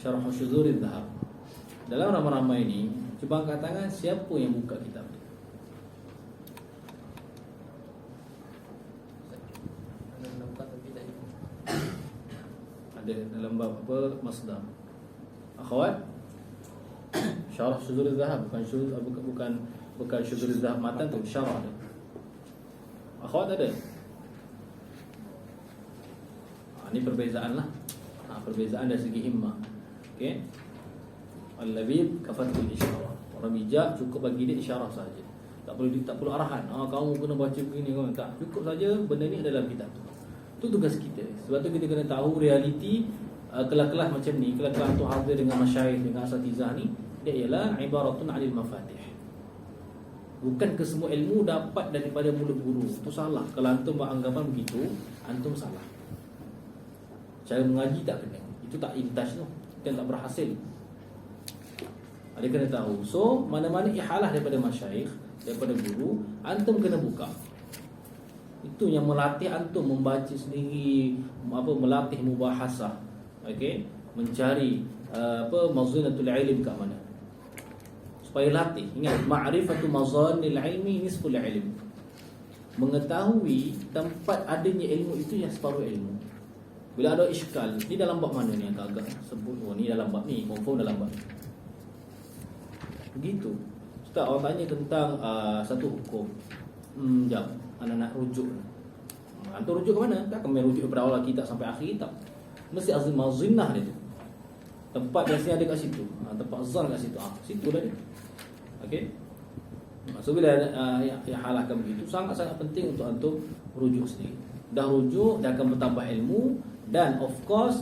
Syarh Syuzuriz Zahab. Dalam ramai-ramai ini, cuba angkat tangan siapa yang buka kitab tu? Ada dalam bab apa? Masdar. Akhwat, Syarh Syuzuriz Zahab, bukan Syuzuriz Zahab matan tu, syarah tu. Akhwat ada? Ini perbezaan lah. Perbezaan dari segi himmah. Okey. Al-labib kafatul isyarah. Orang bijak cukup bagi dia isyarah saja. Tak perlu arahan. Kamu kena baca begini kan. Tak, cukup saja benda ni adalah kitab tu. Itu tugas kita. Sebab tu kita kena tahu realiti kelas-kelas macam ni, kelas-kelas tu hadir dengan masyayikh, dengan asatizah ni, dia ialah ibaratun 'anil mafatih. Bukan ke semua ilmu dapat daripada mulut guru. Itu salah. Kalau antum beranggapan begitu, antum salah. Cara mengaji tak kena. Itu tak intaj tu. Kan tak berhasil. Ada kena tahu. So, mana-mana ihalah daripada masyayikh, daripada guru, antum kena buka. Itu yang melatih antum membaca sendiri, melatih mubahasah. Okey, mencari mazinatul ilm kat mana. Supaya latih. Ingat, ma'rifatu mazanil ilmi nisful ilm. Mengetahui tempat adanya ilmu itu yang separuh ilmu. Bila ada iskal, ni dalam bab mana ni yang agak sebut, ni dalam bab ni, confirm dalam bab ni. Begitu. Ustaz, orang tanya tentang satu hukum. Jap, anak nak rujuk. Antum rujuk ke mana? Tak kami rujuk daripada awal kitab sampai akhir kitab. Mesti azim mazinnah dia tu. Tempat biasanya ada kat situ. Tempat zan kat situ. Situ dah dia. Okey. So bila yang halahkan begitu, sangat-sangat penting untuk antum rujuk sendiri. Dah rujuk, dah akan bertambah ilmu. Dan of course,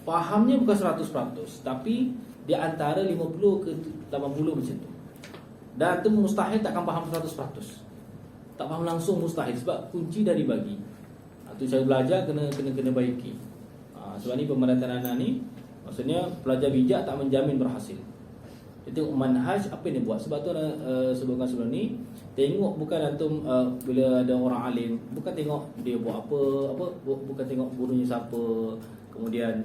fahamnya bukan 100%, tapi di antara 50 ke 80 macam tu. Dan itu mustahil takkan faham 100%. Tak faham langsung mustahil, sebab kunci dah dibagi. Itu cara belajar kena baiki. Sebab ni pemerataan anak ni, maksudnya pelajar bijak tak menjamin berhasil. Dia tengok manhaj apa yang dia buat. Sebab tu sebutkan sebelum ni, tengok bukan antum bila ada orang alim, bukan tengok dia buat apa, bukan tengok gurunya siapa, kemudian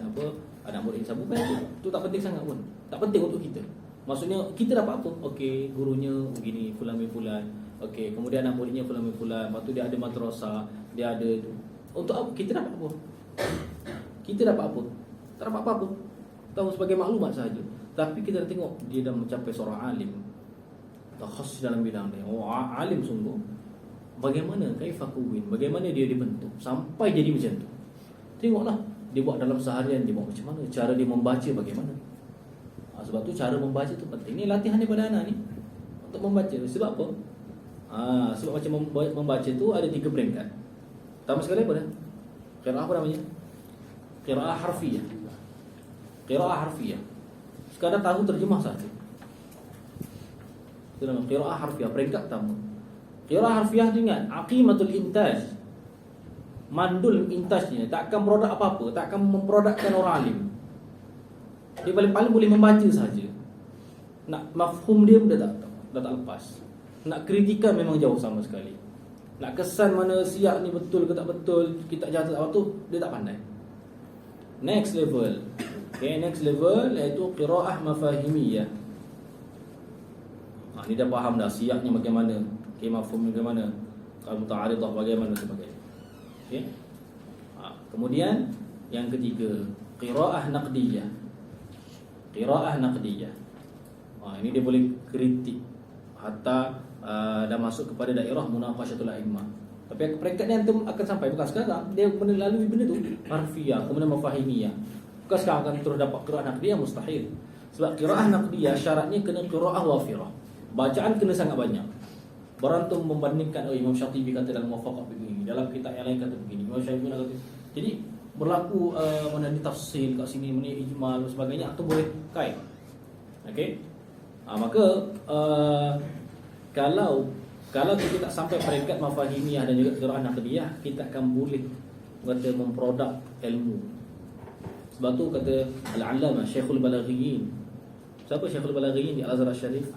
anak murid siapa, bukan itu. Itu tak penting sangat pun. Tak penting untuk kita. Maksudnya kita dapat apa? Okey, gurunya begini, fulan bin fulan. Okey, kemudian anak muridnya fulan bin fulan. Lepas tu dia ada madrasah, dia ada tu. Untuk apa? Kita dapat apa? Kita dapat apa? Tak dapat apa-apa. Tahu sebagai maklumat sahaja. Tapi kita dah tengok dia dah mencapai seorang alim, khas dalam bidang dia. Alim sungguh. Bagaimana kaifakuwin, bagaimana dia dibentuk sampai jadi macam tu. Tengoklah dia buat dalam seharian, dia buat macam mana, cara dia membaca bagaimana. Sebab tu cara membaca tu penting. Ni latihan daripada anak ni untuk membaca. Sebab apa? Sebab macam membaca tu ada 3 peringkat. Pertama sekali apa dah? Qiraah apa namanya? Qiraah harfiyah. Qiraah harfiyah. Sekadar tahu terjemah saja. Itu nama qiraah harfiah, peringkat pertama. Qiraah harfiah tu ingat, aqimatul intaj. Mandul intajnya tak akan produk apa-apa, tak akan memprodukkan orang alim. Dia paling boleh membaca saja. Nak mafhum dia dah tak lepas. Nak kritikan memang jauh sama sekali. Nak kesan mana siap ni betul ke tak betul, kita jatuh apa tu, dia tak pandai. Next level. Okay, next level iaitu qiraah mafahimiyah. Ni dah faham dah siapnya bagaimana, mafhum bagaimana, kalau muta'aridah bagaimana sebagainya. Okey. Kemudian yang ketiga, qiraah naqdiyah. Qiraah naqdiyah. Ini dia boleh kritik hatta dah masuk kepada daerah munaqashatul a'immah. Tapi peringkat ni antum akan sampai bukan sekarang, dia melalui benda tu harfiah, kemudian mafahimiyah. Bukan sekarang akan terus dapat qiraah naqdiyah, mustahil. Sebab qiraah naqdiyah syaratnya kena qiraah wafirah. Bacaan kena sangat banyak. Berantum membandingkan Imam Syatibi kata dalam Muwafaqah begini, dalam kitab yang lain kata begini, Imam Syatibi kata. Jadi berlaku mana ni tafsir kat sini, mana ijmal dan sebagainya, atau boleh kait. Okey. Maka kalau kita tak sampai peringkat mafahimiyah dan juga qiraah naqdiyah, kita akan boleh kata memproduk ilmu. Sebab tu kata Al-Allamah Syekhul Balaghiyin. Siapa Syekhul Balaghiyin di Al-Azhar Syarif?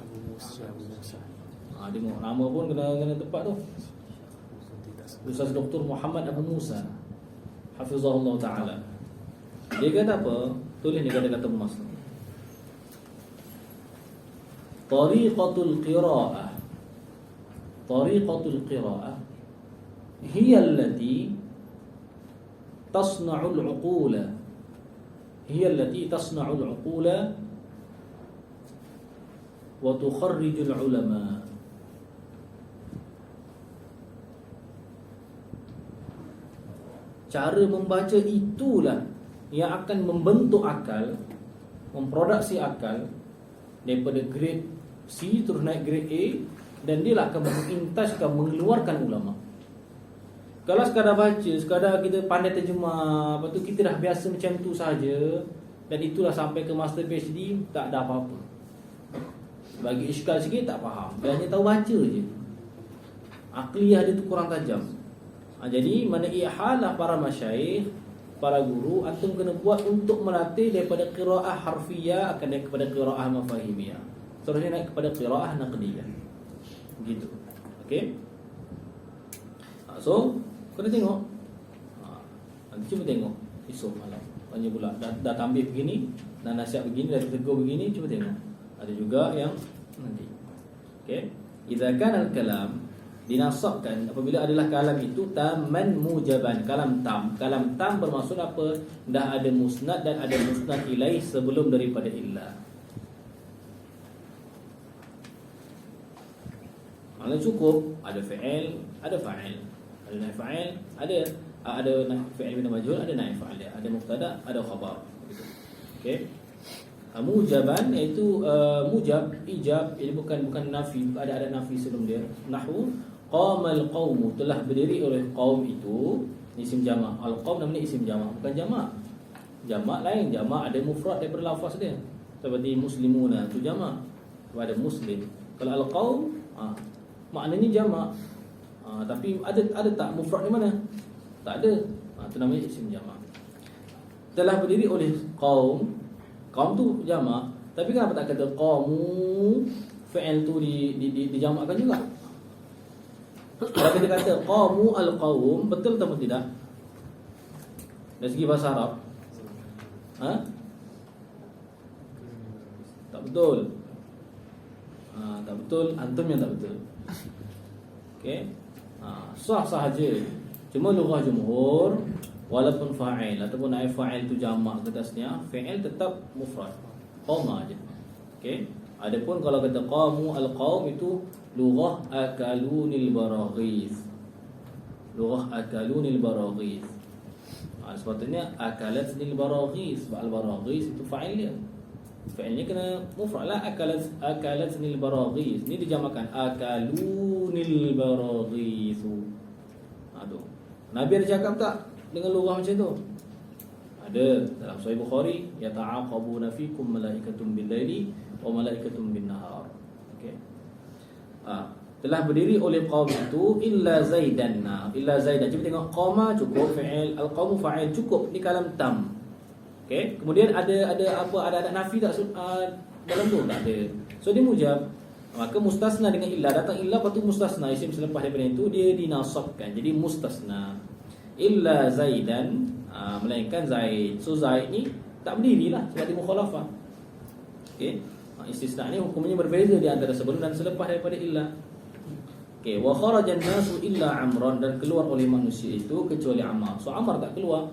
Dia nama pun kena tepat tu. Ustaz Dr. Muhammad Abu Musa hafizahullah taala. Dia kata apa? Tulis ni kata-kata mumasnah. Tariqatul qira'ah. Tariqatul qira'ah hiya allati tasna'ul 'uqula. Hiya allati tasna'ul 'uqula wa tukharrijul 'ulama. Cara membaca itulah yang akan membentuk akal, memproduksi akal daripada grade C terus naik grade A, dan dia lah akan mengintajkan, mengeluarkan ulama. Kalau sekadar baca, sekadar kita pandai terjemah, lepas tu kita dah biasa macam tu saja, dan itulah sampai ke master PhD, tak ada apa-apa. Bagi iskal sikit tak faham, dia hanya tahu baca je. Akliyah dia tu kurang tajam. Jadi mana ihalah para masyayikh, para guru, antum kena buat untuk melatih daripada qiraah harfiyah akan naik kepada qiraah mafahimiyah, seterusnya naik kepada qiraah naqdiyah. Begitu. Okey. So, kena tengok. Nanti cuba tengok esok malam. Tanya pula dah tampil begini, dah nasihat begini, dah tegur begini, cuba tengok. Ada juga yang nanti. Okey. Idza kana al-kalam dinasabkan, apabila adalah kalam itu taman mujaban, kalam tam bermaksud apa? Dah ada musnad dan ada musnad ilaih sebelum daripada illa. Maksudnya cukup ada fi'il, ada fa'il, ada naib fa'il, ada naib fi'il bin majhul, ada naib fa'il dia, ada mubtada, ada khabar begitu. Okey. Mujaban iaitu mujab, ijab, ini bukan nafi, ada nafi sebelum dia. Nahwu qamal qaumu, telah berdiri oleh qaum itu, isim jamak. Al-qaum namanya isim jamak, bukan jamak. Jamak lain, jamak ada mufrad daripada lafaz dia. Seperti muslimuna itu jamak, ada muslim. Kalau al-qaum maknanya jamak. Tapi ada tak mufrad di mana? Tak ada. Itu namanya isim jamak. Telah berdiri oleh qaum. Qaum tu jamak, tapi kenapa tak kata qaumu, fi'il tu dijamakkan juga? Kalau kita kata qaumu al-qaum, betul atau tidak? Dari segi bahasa Arab. Tak betul. Tak betul, antum yang tak betul. Okey. Sah sahaja. Cuma lughah jumhur, walaupun fa'il ataupun naib fa'il tu jamak ke tasniah, fi'il tetap mufrad, qauma aja. Okey. Adapun kalau kata qamu al-qaum itu lughah akalunil baraghis. Lughah akalunil baraghis. Sepatutnya akalatnil baraghis. Al-baraghis itu fa'il dia. Fa'ilnya kena mufrad lah, akalatnil baraghis. Ini dijamakkan akalunil baraghis. Aduh. Nabi ada cakap tak dengan lughah macam tu? Ada dalam Sahih Bukhari, yata'aqabuna fikum malaikatun bil-laili wa malaikatun bin-nahar. Okey. Telah berdiri oleh kaum itu illa zaidan. Illa zaidan. Cuba tengok, qama cukup, fi'il, al-qaumu fa'il cukup di kalam tam. Okey. Kemudian ada nafi tak dalam tu? Tak ada. So dia mujab. Maka mustasna dengan illa, datang illa lepas tu mustasna, isim selepas daripada itu dia dinasabkan. Jadi mustasna. Illa zaidan, melainkan zaid. So zaid ni tak berdiri lah sebab dia mukhalafah. Okey. Istisna ni hukumnya berbeza di antara sebelum dan selepas daripada illa. Okey, wa kharajan nasu illa amran, dan keluar oleh manusia itu kecuali Ammar. So Ammar tak keluar.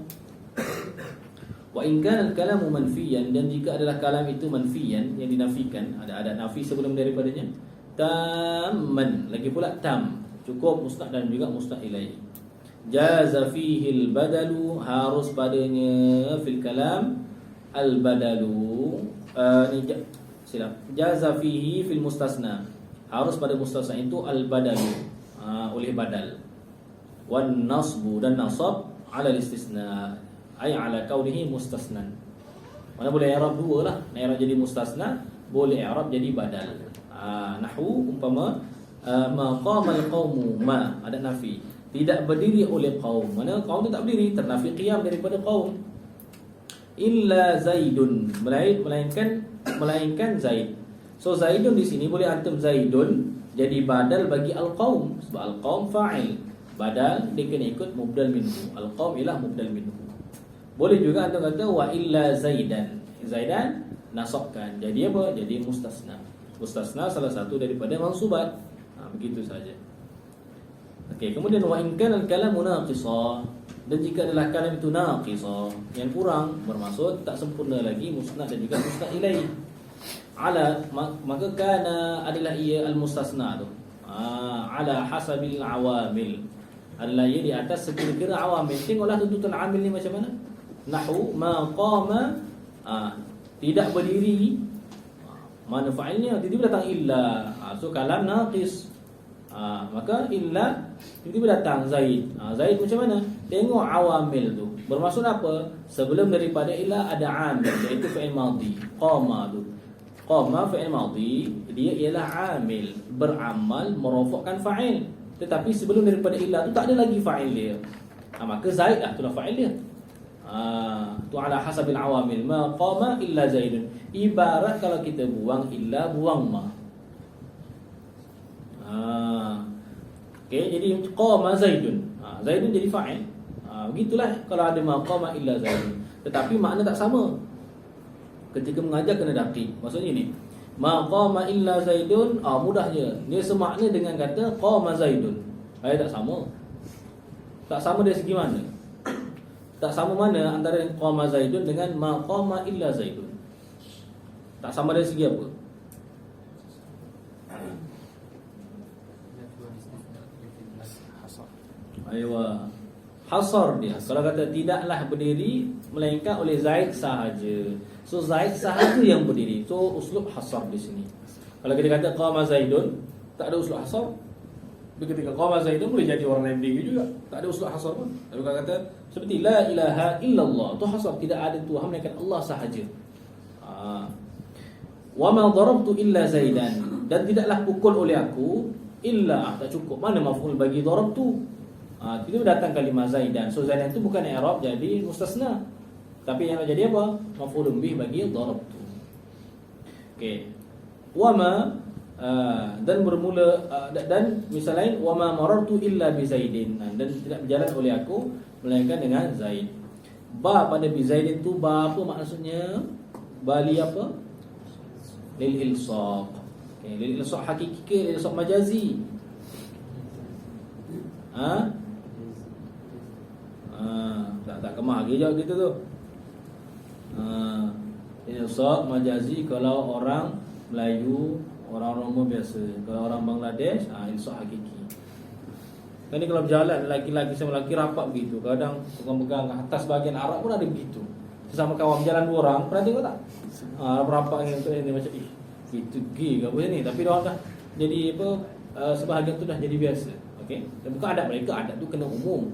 Wa in kana al-kalamu manfiyan, dan jika adalah kalam itu manfiyan, yang dinafikan, ada nafi sebelum daripadanya, tamman, lagi pula tam, cukup musnad dan juga musnad ilaih. Jaza fihi al-badalu, harus padanya fil kalam al-badalu, silap. Jaza fihi fil mustasna, harus pada mustasna itu al-badalu, oleh badal. Wan nasbu, dan nasab ala istisna, ay ala kaunihi mustasnan. Mana boleh i'rab dua lah, i'rab jadi mustasna, boleh i'rab jadi badal. Nahwu umpama maqama al-qaumu, ma ada nafi, tidak berdiri oleh kaum. Mana kaum tu tak berdiri, ternafi qiyam daripada kaum. Illa zaidun, melainkan zaid. So zaidun di sini boleh antum zaidun jadi badal bagi al-qaum, sebab al-qaum fa'il. Badal dia kena ikut mubdal minhu. Al-qaum ialah mubdal minhu. Boleh juga antum kata wa illa zaidan. Zaidan nasabkan. Jadi apa? Jadi mustasna. Mustasna salah satu daripada mansubat. Begitu saja. Okey, kemudian wa in kana al-kalamu naqisa, dan jika adalah kalam itu naqisa, yang kurang, bermaksud tak sempurna lagi musnad dan juga musnad ilaih. Ala, maka kana adalah ia al-mustasna tu. Ala hasabil awamil. Adalah ia di atas sekira-kira awamil. Tengoklah tuntutan amil ni macam mana. Nahwu ma qama, tidak berdiri. Mana fa'ilnya? Tiba-tiba datang illa. So kalam naqis. Maka illa tiba-tiba datang Zaid. Zaid macam mana? Tengok awamil tu. Bermaksud apa? Sebelum daripada illa ada amil, iaitu fi'il madhi. Qama tu. Qama fi'il madhi, dia ialah amil, beramal merofakkan fa'il. Tetapi sebelum daripada illa tu tak ada lagi fa'il dia. Maka Zaid lah itulah fa'il dia. Tu ala hasabil awamil. Ma qama illa Zaidun. Ibarat kalau kita buang illa, buang ma. Okey, jadi qama Zaidun. Zaidun jadi fa'il. Begitulah kalau ada ma qama illa Zaidun. Tetapi makna tak sama. Ketika mengajar kena daqiq. Maksudnya ni, ma qama illa Zaidun, mudah je. Dia semakna dengan kata qama Zaidun. Tak sama. Tak sama dari segi mana? Tak sama mana antara qama Zaidun dengan ma qama illa Zaidun? Tak sama dari segi apa? Aywa, hasar dia. Kalau kata tidaklah berdiri melainkan oleh Zaid sahaja. So Zaid sahaja yang berdiri. So uslub hasar di sini. Kalau kita kata qama Zaidun, tak ada uslub hasar. Tapi ketika qama Zaidun boleh jadi orang lain berdiri juga. Tak ada uslub hasar pun. Tapi kalau kata seperti la ilaha illallah, tu hasar, tidak ada Tuhan melainkan Allah sahaja. Wa ma darabtu illa Zaidan, dan tidaklah pukul oleh aku illa, tak cukup. Mana maf'ul bagi darabtu? Kita datang kalimah Zaidan. So Zaidan itu bukan i'rab, jadi mustasna. Tapi yang jadi apa? Maf'ulun bih bagi darabtu. Okey. Wa ma, dan bermula, dan misal lain, wa ma marartu illa bi Zaidin, dan tidak berjalan oleh aku melainkan dengan Zaid. Ba pada bi Zaidin tu, ba apa maksudnya? Bali apa? Lil ilsaq. Okey, lil ilsaq hakiki ke lil ilsaq majazi? Tak kemah lagi jawab gitu tu. Ilsaq majazi kalau orang Melayu, orang umum biasa. Kalau orang Bangladesh, ilsaq hakiki. Kan ni kalau berjalan lelaki-lelaki sama lelaki rapat begitu. Kadang pegang-pegang atas bahagian Arab pun ada begitu. Sesama kawan berjalan dua orang, pernah tengok tak? Rapat ni macam itu gay ke apa ni, tapi dia orang dah jadi apa, sebahagian tu dah jadi biasa. Okey. Dan bukan adat mereka, adat tu kena umum.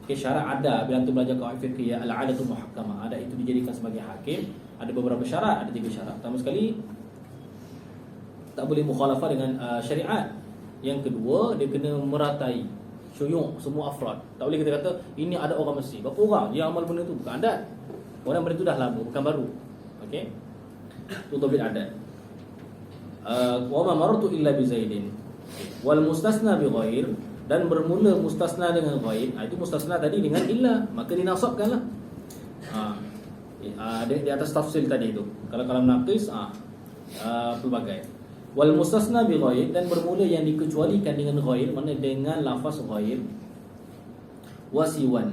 Okey, syarat ada bila antum belajar qawaid fiqhiyah, al-'adatu muhakkamah. Adat itu dijadikan sebagai hakim. Ada beberapa syarat, ada 3 syarat. Pertama sekali, tak boleh mukhalafah dengan syariat. Yang kedua, dia kena meratai syuyuk semua afrad. Tak boleh kita kata ini ada orang Mesir. Berapa orang yang amal benda tu? Bukan adat. Orang benda tu dah lama, bukan baru. Okey. Itu tabit adat. Wa ma marartu illa bi Zaidin. Wal mustasna bi ghair, dan bermula mustasna dengan ghair. Itu mustasna tadi dengan illa, maka dinasabkanlah. Di atas tafsil tadi itu. Kalau kalam naqis, pelbagai. Wal mustasna bi ghair, dan bermula yang dikecualikan dengan ghair, mana dengan lafaz ghair. Wasiwan,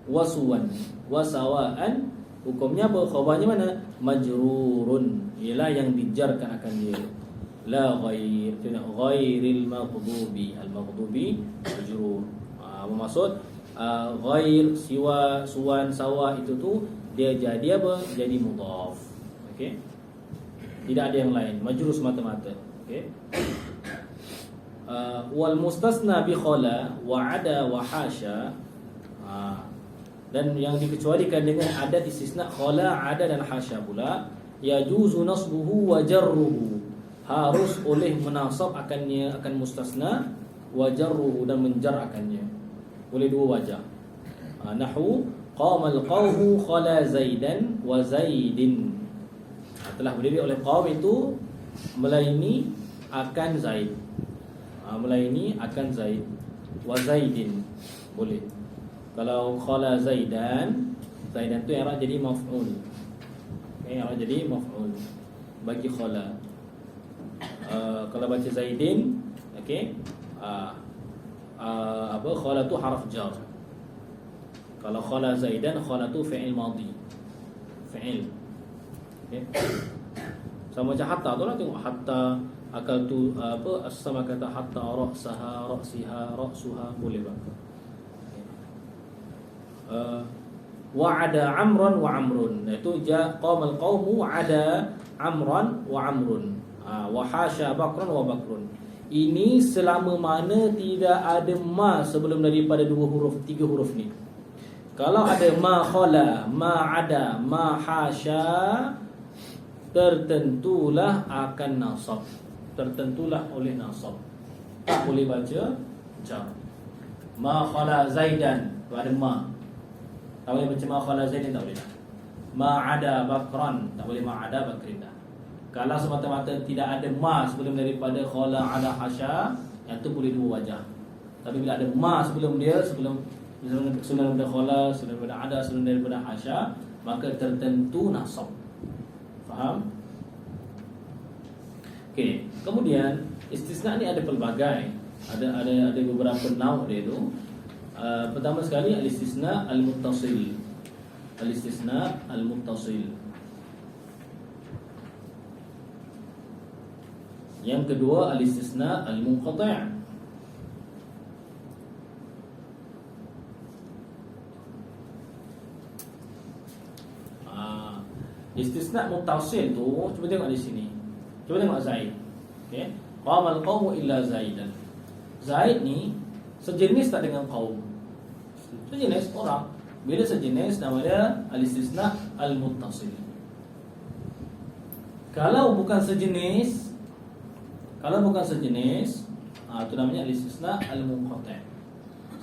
wasuwan, wasawaan, hukumnya apa? Khabarnya mana? Majrurun, ialah yang dijarkan akan dia. La ghair, tidak ghairil maghdubi. Al-maghdubi majrur. Bermaksud ghair, siwa, suwan, sawa itu tu dia jadi apa? Jadi mudhaf. Okey. Tidak ada yang lain, majrur semata-mata. Okey. Wal mustasna bi khala wa ada wa hasya. Dan yang dikecualikan dengan adat istisna, khala, ada dan hasya pula, yajuzu nasbuhu wa jarruhu, harus oleh menasab akannya, akan mustasna, wa jarruhu, dan menjar akannya. Boleh dua wajah. Nahwu qamal qawmu khala Zaidan wa Zaidin. Telah berdiri oleh kaum itu melaini akan Zaid. Melaini akan Zaid wa Zaidin. Boleh. Kalau khala Zaidan, Zaidan tu yang jadi maf'ul. jadi maf'ul bagi khala. Kalau baca Zaidin, okey, khala tu harf jar. Kalau khala Zaidan, khala tu fi'il madhi, fi'il. Okey, sama macam hatta tu lah, tengok hatta akal tu sama kata hatta ra'saha ra'siha ra'suha, boleh bang. Wa'ada amran wa amrun, itu qamal qaumu wa'ada amran wa amrun, wa hasya bakran wa bakrun. Ini selama mana tidak ada ma sebelum daripada dua huruf, tiga huruf ni. Kalau ada ma khala, ma ada, ma hasya, tertentulah akan nasab, tertentulah oleh nasab, tak boleh baca jar. Ma khala Zaidan, tu ada ma, tak boleh baca ma khala Zaidan, tak boleh dah. Ma ada bakran, tak boleh ma ada bakrin dah. Kalau semata-mata tidak ada ma sebelum daripada khala ada hasya, yang tu boleh dua wajah. Tapi bila ada ma sebelum dia, sebelum daripada khala, sebelum daripada ada, sebelum daripada hasya, maka tertentu nasab. Faham? Okey, kemudian istisna ni ada pelbagai. Ada beberapa nau dia tu. Pertama sekali al-istisna al-muttasil. Al-istisna al-muttasil. Yang kedua al-istisna al-munqati'. Istisna muttasil tu, cuba tengok di sini. Cuba tengok Zaid. Okey. Qamal qaumu illa Zaidan. Zaid ni sejenis tak dengan qaum? Sejenis orang. Bila sejenis, nama dia al-istisna al-muttasil. Kalau bukan sejenis, itu namanya al-istisna al-munqati'.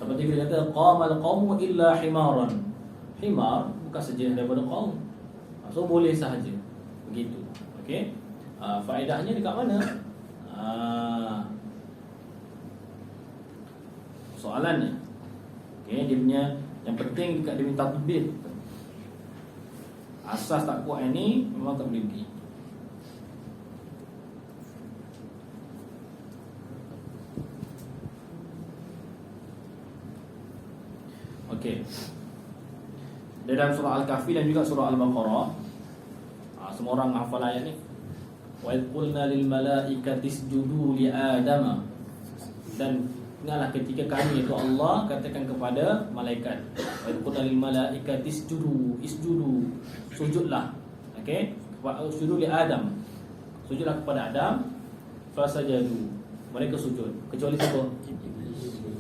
Seperti kita kata qamal qaumu illa himaran. Himar bukan sejenis daripada qaum. So boleh sahaja begitu. Okey. Faedahnya dekat mana? Soalannya. Okey, dia punya yang penting dekat dia minta tatbik. Asas tak kuat ini memang tak boleh pergi. Okey. Dalam surah Al-Kahfi dan juga surah Al-Baqarah, semua orang hafal ayat ni. Wa idh qulna lil malaikati isjudu li Adam. Dan ingatlah ketika kami itu Allah katakan kepada malaikat, wa idh qulna lil malaikati isjudu, sujudlah. Okey, sujudu li Adam. Sujudlah kepada Adam. Fasajadu, mereka sujud kecuali siapa?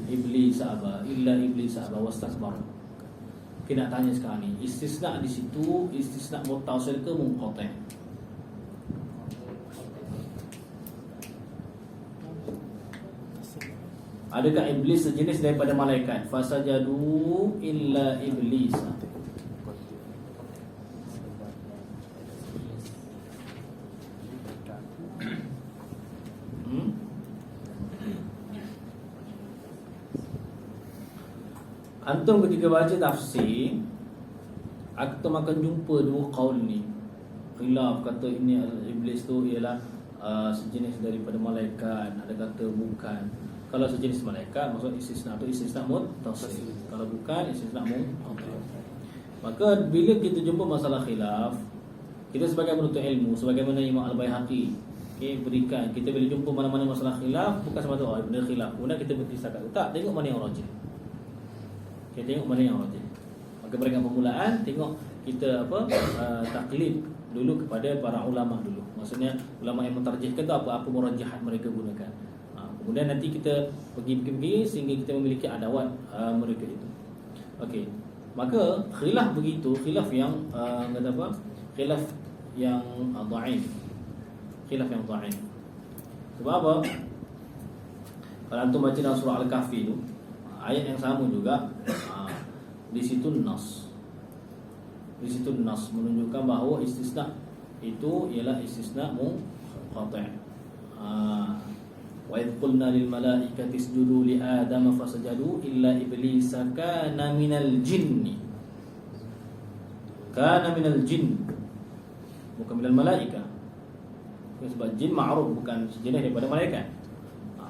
Iblis aba, illa iblis aba wastakbar. Kita nak tanya sekarang ni, istisna di situ istisna muttasil ke munqati'? Adakah iblis sejenis daripada malaikat? Fasajadu illa iblis. Antum ketika baca tafsir, antum akan jumpa dua qaul ni. Khilaf, kata ini iblis tu ialah sejenis daripada malaikat, ada kata bukan. Kalau sejenis malaikat, maksud istisna tu istisna muttasil. Kalau bukan, istisna munqati'. Maka bila kita jumpa masalah khilaf, kita sebagai penuntut ilmu, sebagaimana Imam Al-Baihaqi, berikan, kita bila jumpa mana-mana masalah khilaf, bukan semata benda khilaf, kemudian kita berkisah kata, tak, tengok mana yang rajih. Tengok mana yang rajih. Maka peringkat permulaan, tengok kita taklid dulu kepada para ulama dulu. Maksudnya ulama yang mentarjihkan tu apa murajahat mereka gunakan. Kemudian nanti kita pergi sehingga kita memiliki adawat mereka itu. Okey. Maka khilaf begitu, khilaf yang kata apa? Khilaf yang dhaif. Khilaf yang dhaif. Sebab apa? Kalau antum baca dalam surah Al-Kahfi tu, ayat yang sama juga, di situ nas. Di situ nas menunjukkan bahawa istisna itu ialah istisna munqati'. Wa idh qulna lil malaikati isjudu li Adam fasajadu illa iblis kana minal jinn. Kana minal jinn. bukan minal malaika. Sebab jin ma'ruf, bukan sejenis daripada malaikat.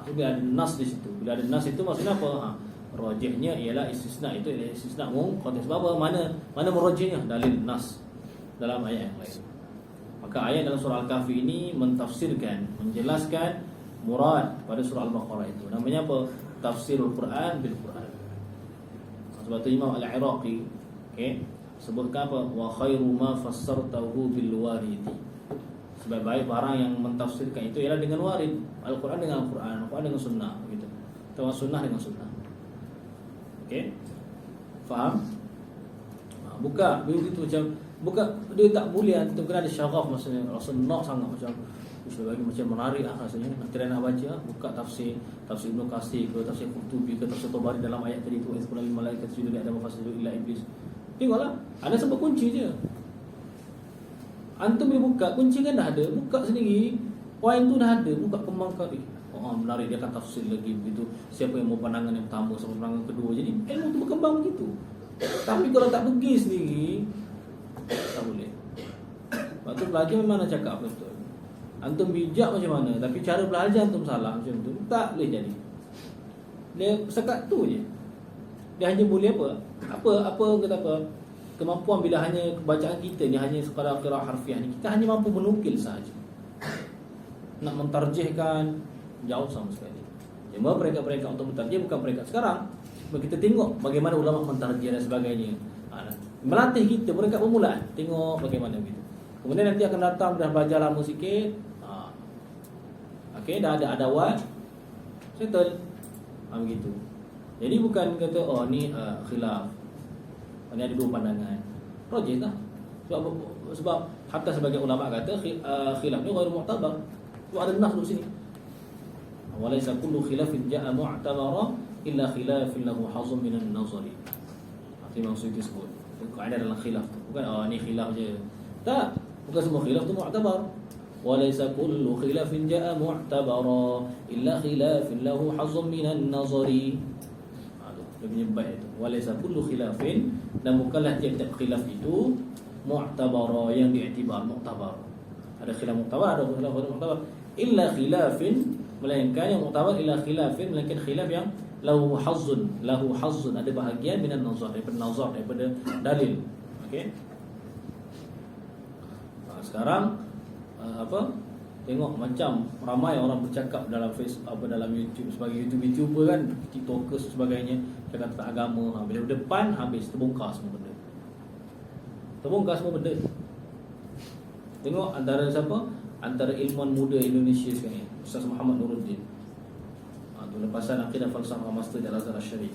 So bila ada nas di situ, bila ada nas itu maksudnya apa? Rajihnya ialah istisna, itu ialah istisna konteks. Sebab apa? Mana merajihnya? Dalil nas dalam ayat yang lain. Maka ayat dalam surah Al-Kahfi ini mentafsirkan, menjelaskan murad pada surah Al-Baqarah itu. Namanya apa? Tafsirul Quran bil Quran. Sebab itu Imam Al-Iraqi sebutkan apa? Wa khairu ma fassartahu bil waridi. Sebaik-baik barang yang mentafsirkan itu ialah dengan warid, Al-Quran dengan Al-Quran, Al-Quran dengan sunnah, begitu. Atau sunnah dengan sunnah. Okey? Faham? Buka begitu macam buka, dia tak boleh, antum kena ada syaraf, maksudnya rasa nak sangat macam bagi macam menarik rasanya nak try nak baca. Buka tafsir Ibnu Katsir ke, tafsir Qurtubi ke, tafsir Tabari dalam ayat tadi tu, izqul lil malaikati sujudu li adama fasjudu illa iblis. Tengoklah, ada sebab kunci je. Antum bila buka, kunci kan dah ada, buka sendiri, poin tu dah ada, buka kembang kali. Oh, menarik, dia akan tafsir lagi begitu. Siapa yang mau pandangan yang pertama sampai pandangan kedua. Jadi ilmu tu berkembang begitu. Tapi kalau tak pergi sendiri, tak boleh. Sebab tu belajar memang nak cakap betul. Antum bijak macam mana, tapi cara belajar antum salah macam tu, tak boleh jadi. Dia sekat tu je. Dia hanya boleh apa kata apa, kemampuan bila hanya bacaan kita ni hanya sekadar qiraah harfiah ni, kita hanya mampu menukil sahaja. Nak mentarjihkan jauh sama sekali. Cuma mereka untuk mentarjih bukan mereka sekarang. Kita tengok bagaimana ulama mentarjih dan sebagainya. Melatih kita, mereka permulaan, tengok bagaimana begitu. Kemudian nanti akan datang dah belajar lama sikit. Okey, dah ada adawat, settle. Begitu. Jadi bukan kata ni khilaf. Ini ada dua pandangan. Rajih tak? Sebab hatta sebagai ulama kata khilaf ni ghairu mu'tabar. Sebab ada nas di sini. Walaysa kullu khilafin ja'a mu'tabara illa khilafin lahu hazm minan nazari. Imam Suyuti sebut. Kaedah dalam khilaf tu. Bukan ni khilaf je. Tak. Bukan semua khilaf tu mu'tabar. Walaysa kullu khilafin ja'a mu'tabara illa khilafin lahu hazm minan nazari. Dia punya baik itu. Walaysa kullu khilafin, dan bukanlah tiap-tiap khilaf itu mu'tabara, yang diiktibar mu'tabar. Ada khilaf mu'tabar, ada khilaf mu'tabar. Illa khilafin, melainkan yang mu'tabar, illa khilafin, melainkan khilaf yang lahu hazzun, ada bahagian minan nazar, daripada dalil. Okey. Sekarang tengok macam ramai orang bercakap dalam Facebook, dalam YouTube, sebagai YouTuber kan, TikTokers sebagainya, cakap tentang agama. Bila depan habis terbongkar semua benda. Tengok antara siapa? Antara ilmuwan muda Indonesia sekarang ni, Ustaz Muhammad Nuruddin. Tu lepasan akidah falsafah master di Al-Azhar Syarif.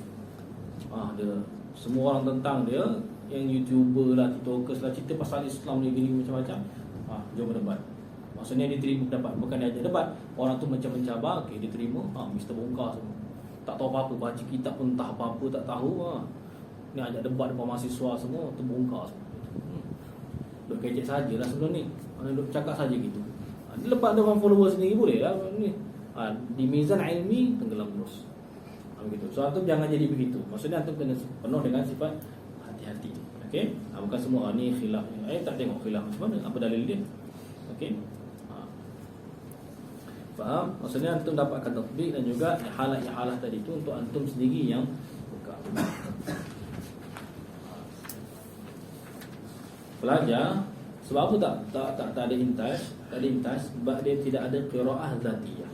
Dia semua orang tentang dia, yang YouTuber lah, TikTokers lah, cerita pasal Islam ni gini macam-macam. Jom berdebat. Maksudnya dia terima pendapat, bukan dia ajak debat. Orang tu macam mencabar, dia terima, mesti terbongkar semua. Tak tahu apa-apa, baca kitab pun entah apa-apa, tak tahu. Ni ajak debat depan mahasiswa semua, terbongkar semua. Duk kejek sajalah sebelum ni. Duk cakap saja gitu. Dia lepas depan follower sendiri boleh lah ni. Di mizan ilmi tenggelam terus. Begitu. So antum jangan jadi begitu. Maksudnya antum kena penuh dengan sifat hati-hati. Okey? Bukan semua ni khilaf. Tak tengok khilaf macam mana, apa dalil dia. Okey? Faham? Maksudnya antum dapatkan tatbik dan juga ihalah tadi tu untuk antum sendiri yang buka. Pelajar sebab apa tak ada intas, sebab dia tidak ada qiraah zatiyah.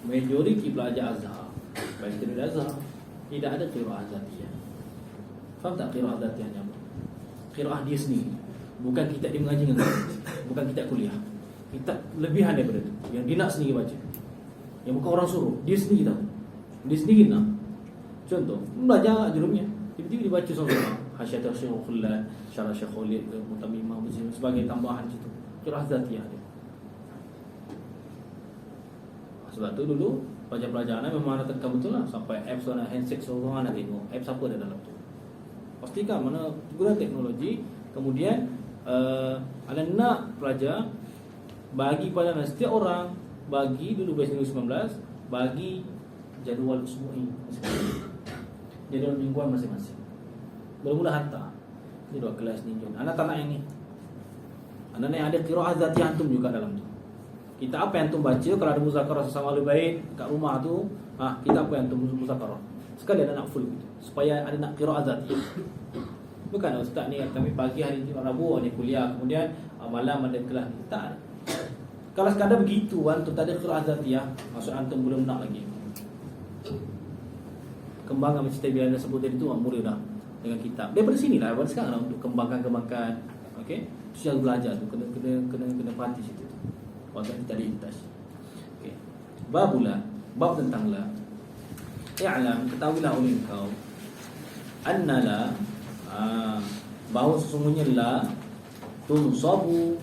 Majoriti pelajar Azhar, baik dari Azhar, tidak ada qiraah zatiyah. Faham tak qiraah zatiyah apa? Qiraah dia sendiri. Bukan kitab dia mengaji dengan bukan kitab kuliah. Kita lebihan daripada itu, yang dia nak sendiri baca, yang bukan orang suruh, dia sendiri tahu, dia sendiri nak. Contoh, belajar jurumnya, tiba-tiba dibaca sama-sama Hasyiat Syekh Khullan, Syarah Syekh Khalid, Mutamimah sebagai tambahan situ, qiraah zatiyah dia. Sebab tu dulu pelajar-pelajar memang nak tekan betul lah, sampai apps orang handset seorang nak tengok apps apa ada dalam tu. Pastikan mana guna teknologi. Kemudian ada nak pelajar bagi pelajaran setiap orang, bagi dulu base 2019, bagi jadual usbu'i, jadual mingguan masing-masing. Mula-mula hantar. Ni 2 kelas ni, jom. Anak tak nak yang ni. Anda yang ada qiraah zatiyah antum juga dalam tu. Kita apa yang antum baca kalau ada muzakarah sesama ahli bait kat rumah tu, kita apa yang antum muzakarah. Sekali ada nak full gitu, supaya ada nak qiraah zatiyah. Bukan ustaz ni kami pagi hari Rabu ni kuliah, kemudian malam ada kelas. Tak. Kalau sekadar begitu antum tak ada qiraah zatiyah, maksud antum belum nak lagi. Kembangkan macam kita biasa sebut tadi tu mula dah dengan kitab. Daripada sinilah daripada sekarang lah, untuk kembangkan. Okey. Itu yang belajar tu kena parti situ. Waktu kita ada intas. Okey. Bab tentang la. I'lam, ketahuilah oleh engkau anna la, bahawa sesungguhnya la tunsabu,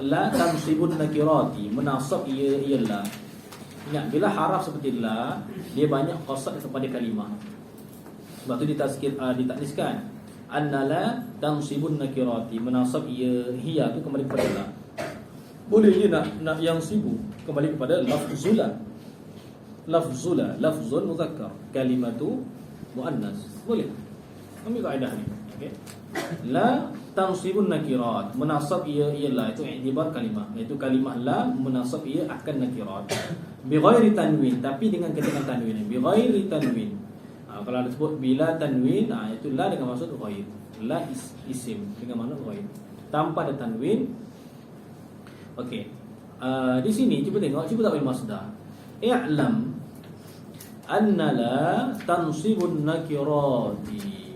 la tansibun nakirati, menasab ia la. Ingat, bila haraf seperti la, dia banyak qasad kepada kalimah. Sebab tu ditakniskan anna la tansibun nakirati, menasab ia hiya tu kembali kepada la. Boleh je nak yang sibu kembali kepada lafzula. Lafzul muzakkar, kalimatu muannas. Boleh. Ambil kaedah ni. Okey. La tansibun nakirat, menasab ia la, itu iktibar kalimah. Iaitu kalimah la menasab ia akan nakirat. Bi ghairi tanwin, tapi dengan keterangan tanwin. Bi ghairi tanwin. Kalau ada sebut bila tanwin, itu la dengan maksud ghair. La isim dengan makna ghair. Tanpa ada tanwin. Okey. Di sini cuba tengok, cuba takwil masdar. I'lam anna la tansibun nakirati.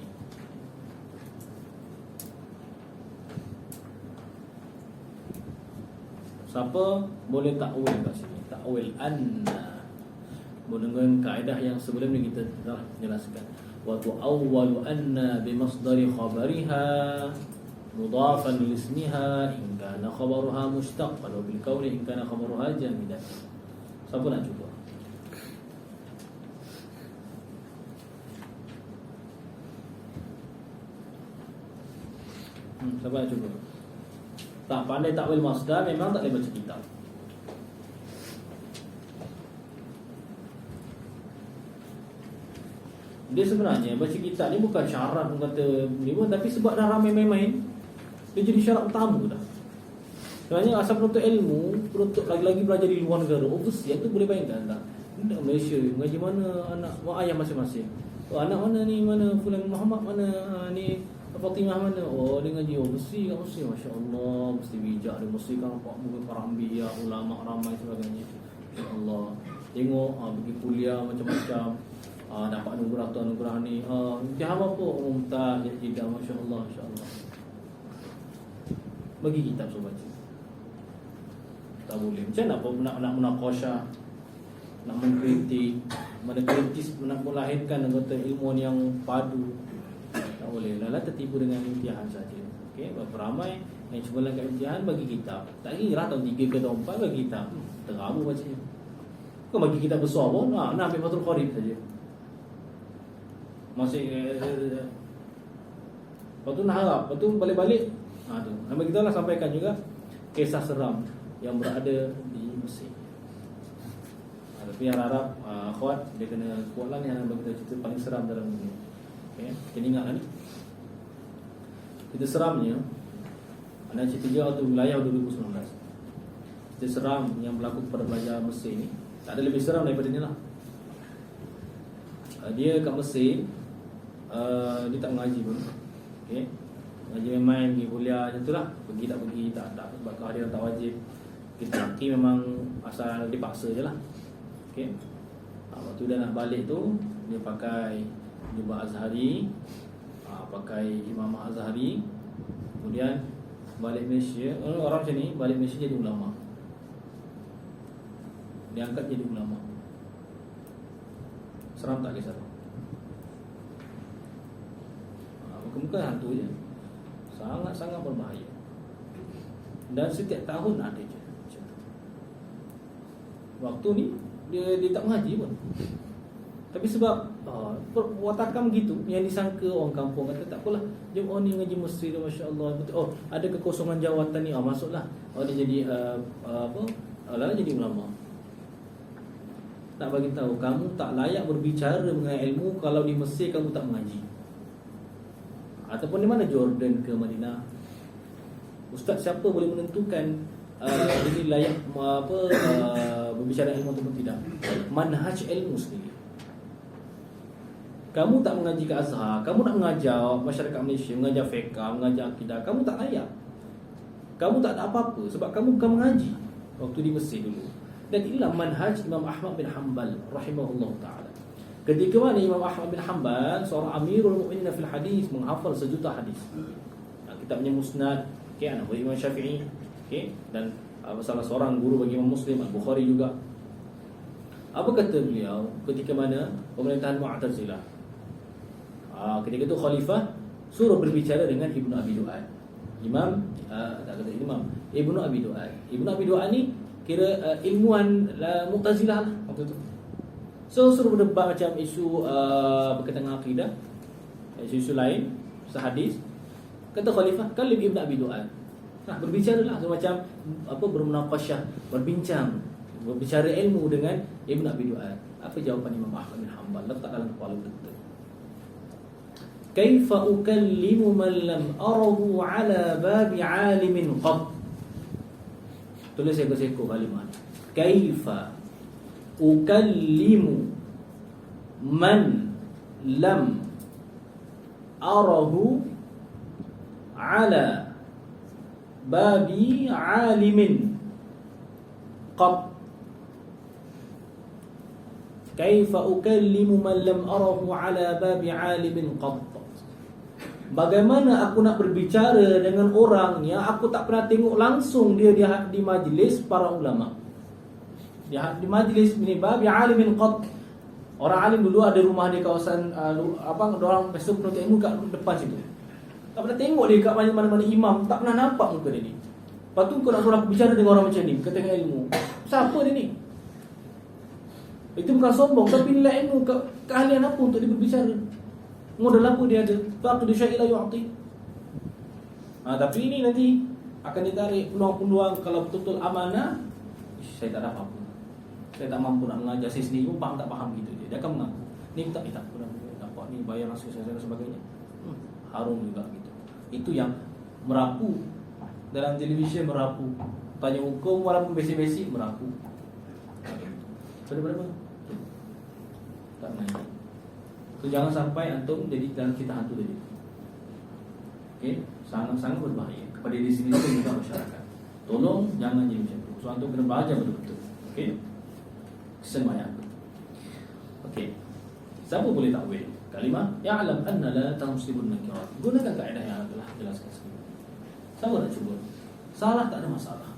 Siapa boleh takwil kat sini? Takwil anna. Dengan kaedah yang sebelum ni kita telah jelaskan. Wa tu'awwalu anna bimasdari khabariha mudafan lismiha in kana khabaruha mushtaqqan wa bil qawli in kana khabaruha jamidan. Siapa nak cuba? Siapa nak cuba? Tak pandai takwil masdar memang tak boleh baca kitab. Dia sebenarnya baca kitab ni bukan syarat pun kata ni pun, tapi sebab dah ramai main-main, dia jadi syarat utama dah. Sebenarnya asal penuntut ilmu, penuntut lagi-lagi belajar di luar negara, overseas, tu boleh bayangkan tak? Dekat Malaysia, mengaji mana anak ayah masing-masing. Anak mana ni, mana Fulan Muhammad, mana ni Fatimah mana. Dia ngaji overseas kat Mesir, masya-Allah, mesti bijak dia, mesti kan nampak muka para anbiya, ulama ramai sebagainya. Masya-Allah. Tengok pergi kuliah macam-macam. Dapat anugerah tu anugerah ni. Jaham apa? Mumtaz, tidak, masya-Allah, masya-Allah. Bagi kitab so baca. Tak boleh. Macam nak menaqasyah, nak mengkritik, mana kritis, nak melahirkan anggota ilmuwan yang padu. Tak boleh. Lala tertipu dengan imtihan saja. Okey, berapa ramai yang cuba langkah imtihan bagi kitab. Tak kira tahun 3 ke tahun 4 bagi kitab. Terabu bacanya. Kau bagi kitab besar pun, nak ambil Fathul Qarib saja. Masih lepas tu nak harap, lepas tu balik-balik tu. Nama kita lah sampaikan juga kisah seram yang berada di Mesir. Tapi harap akhwat dia kena kuat lah ni, yang bagi kita cerita paling seram dalam dunia. Okay, kena ingat lah ni. Cerita seramnya anda cerita je waktu wilayah 2019. Cerita seram yang berlaku kepada pelajar Mesir ni, tak ada lebih seram daripada ni lah. Dia kat Mesir, dia tak mengaji pun. Okay, mengaji main, pergi kuliah macam tu lah. Pergi tak pergi, tak sebab kehadiran tak wajib. Kita laki memang asal dipaksa je lah. Okay, waktu dia nak balik tu, dia pakai jubah Azhari, pakai imamah Azhari. Kemudian balik Malaysia, orang macam ni balik Malaysia jadi ulama. Dia angkat jadi ulama. Seram tak kisah? Muka-muka hantu je, sangat-sangat berbahaya. Dan setiap tahun ada je macam tu. Waktu ni dia tak mengaji pun, tapi sebab watakan begitu, yang disangka orang kampung kata tak apalah, jom ni ngaji Mesir, masya-Allah. Ada kekosongan jawatan ni, masuklah. Dia jadi jadi ulama. Tak bagi tahu kamu tak layak berbicara mengenai ilmu kalau di Mesir kamu tak mengaji. Ataupun di mana, Jordan ke Madinah. Ustaz siapa boleh menentukan ini layak berbicara ilmu ataupun tidak? Manhaj ilmu sendiri. Kamu tak mengaji ke Azhar, kamu nak mengajar masyarakat Malaysia, mengajar fiqh, mengajar akidah, kamu tak layak. Kamu tak ada apa-apa sebab kamu bukan mengaji waktu di Mesir dulu. Dan inilah manhaj Imam Ahmad bin Hanbal rahimahullah ta'ala. Ketika mana Imam Ahmad bin Hanbal, seorang Amirul Mukminin fil hadis, menghafal sejuta hadis. Kitabnya Musnad, anak Imam Syafi'i, dan salah seorang guru bagi Imam Muslim, Al-Bukhari juga. Apa kata beliau ketika mana pemerintahan Mu'tazilah? Ketika itu khalifah suruh berbicara dengan Ibnu Abi Du'ad. Ibnu Abi Du'ad. Ibnu Abi Du'ad ni kira ilmuwan Mu'tazilah lah waktu tu. So suruh berdebat macam isu berkaitan dengan akidah, isu-isu lain, sehadis. Kata khalifah, kalim Ibnu Abi Du'ad. Nah, berbicaralah macam bermunaqasyah, berbicara ilmu dengan Ibnu Abi Du'ad. Apa jawapan Imam Ahmad bin Hanbal? Letak dalam kepala kita. Kaifa ukallimu man lam arahu ala babi alimin qad. Tulis seko-seko kalimah. Kaifa ukallimu man lam arahu ala babi alimin qad. Kaifa ukallimu man lam arahu ala babi alimin qad. Bagaimana aku nak berbicara dengan orang yang aku tak pernah tengok langsung dia di majlis para ulama. Di majlis ini babi alimin qad. Orang alim dulu ada rumah di kawasan orang besok penuntut ilmu kat depan situ. Tak pernah tengok dia kat mana-mana imam, tak pernah nampak muka dia ni. Lepas tu kau nak suruh aku bicara dengan orang macam ni, ketengah ilmu. Siapa dia ni? Itu bukan sombong, tapi nilai ilmu, keahlian apa untuk dia berbicara. Modal apa dia ada? Faqdu syai'i la yu'ti. Tapi ini nanti akan ditarik peluang-peluang. Kalau betul-betul amanah, saya tak ada apa-apa, saya tak mampu nak mengajar, saya sendiri pun faham tak faham gitu dia akan mengaku. Ni tak nampak ni bayar nasi dan sebagainya. Harum juga gitu. Itu yang merapu dalam televisyen, merapu. Tanya hukum walaupun basic-basic merapu. Berapa? Tak main. So, jangan sampai antum jadi dalam kita hantu tadi. Sangat-sangat berbahaya kepada diri sendiri dan juga masyarakat. Tolong jangan jadi macam tu. So antum kena belajar betul-betul. Semayang. Siapa boleh takwil kalimah ya'lam anna la tansibun nakirat? Gunakan kaedah yang telah jelaskan sebelum. Siapa nak cuba? Salah tak ada masalah.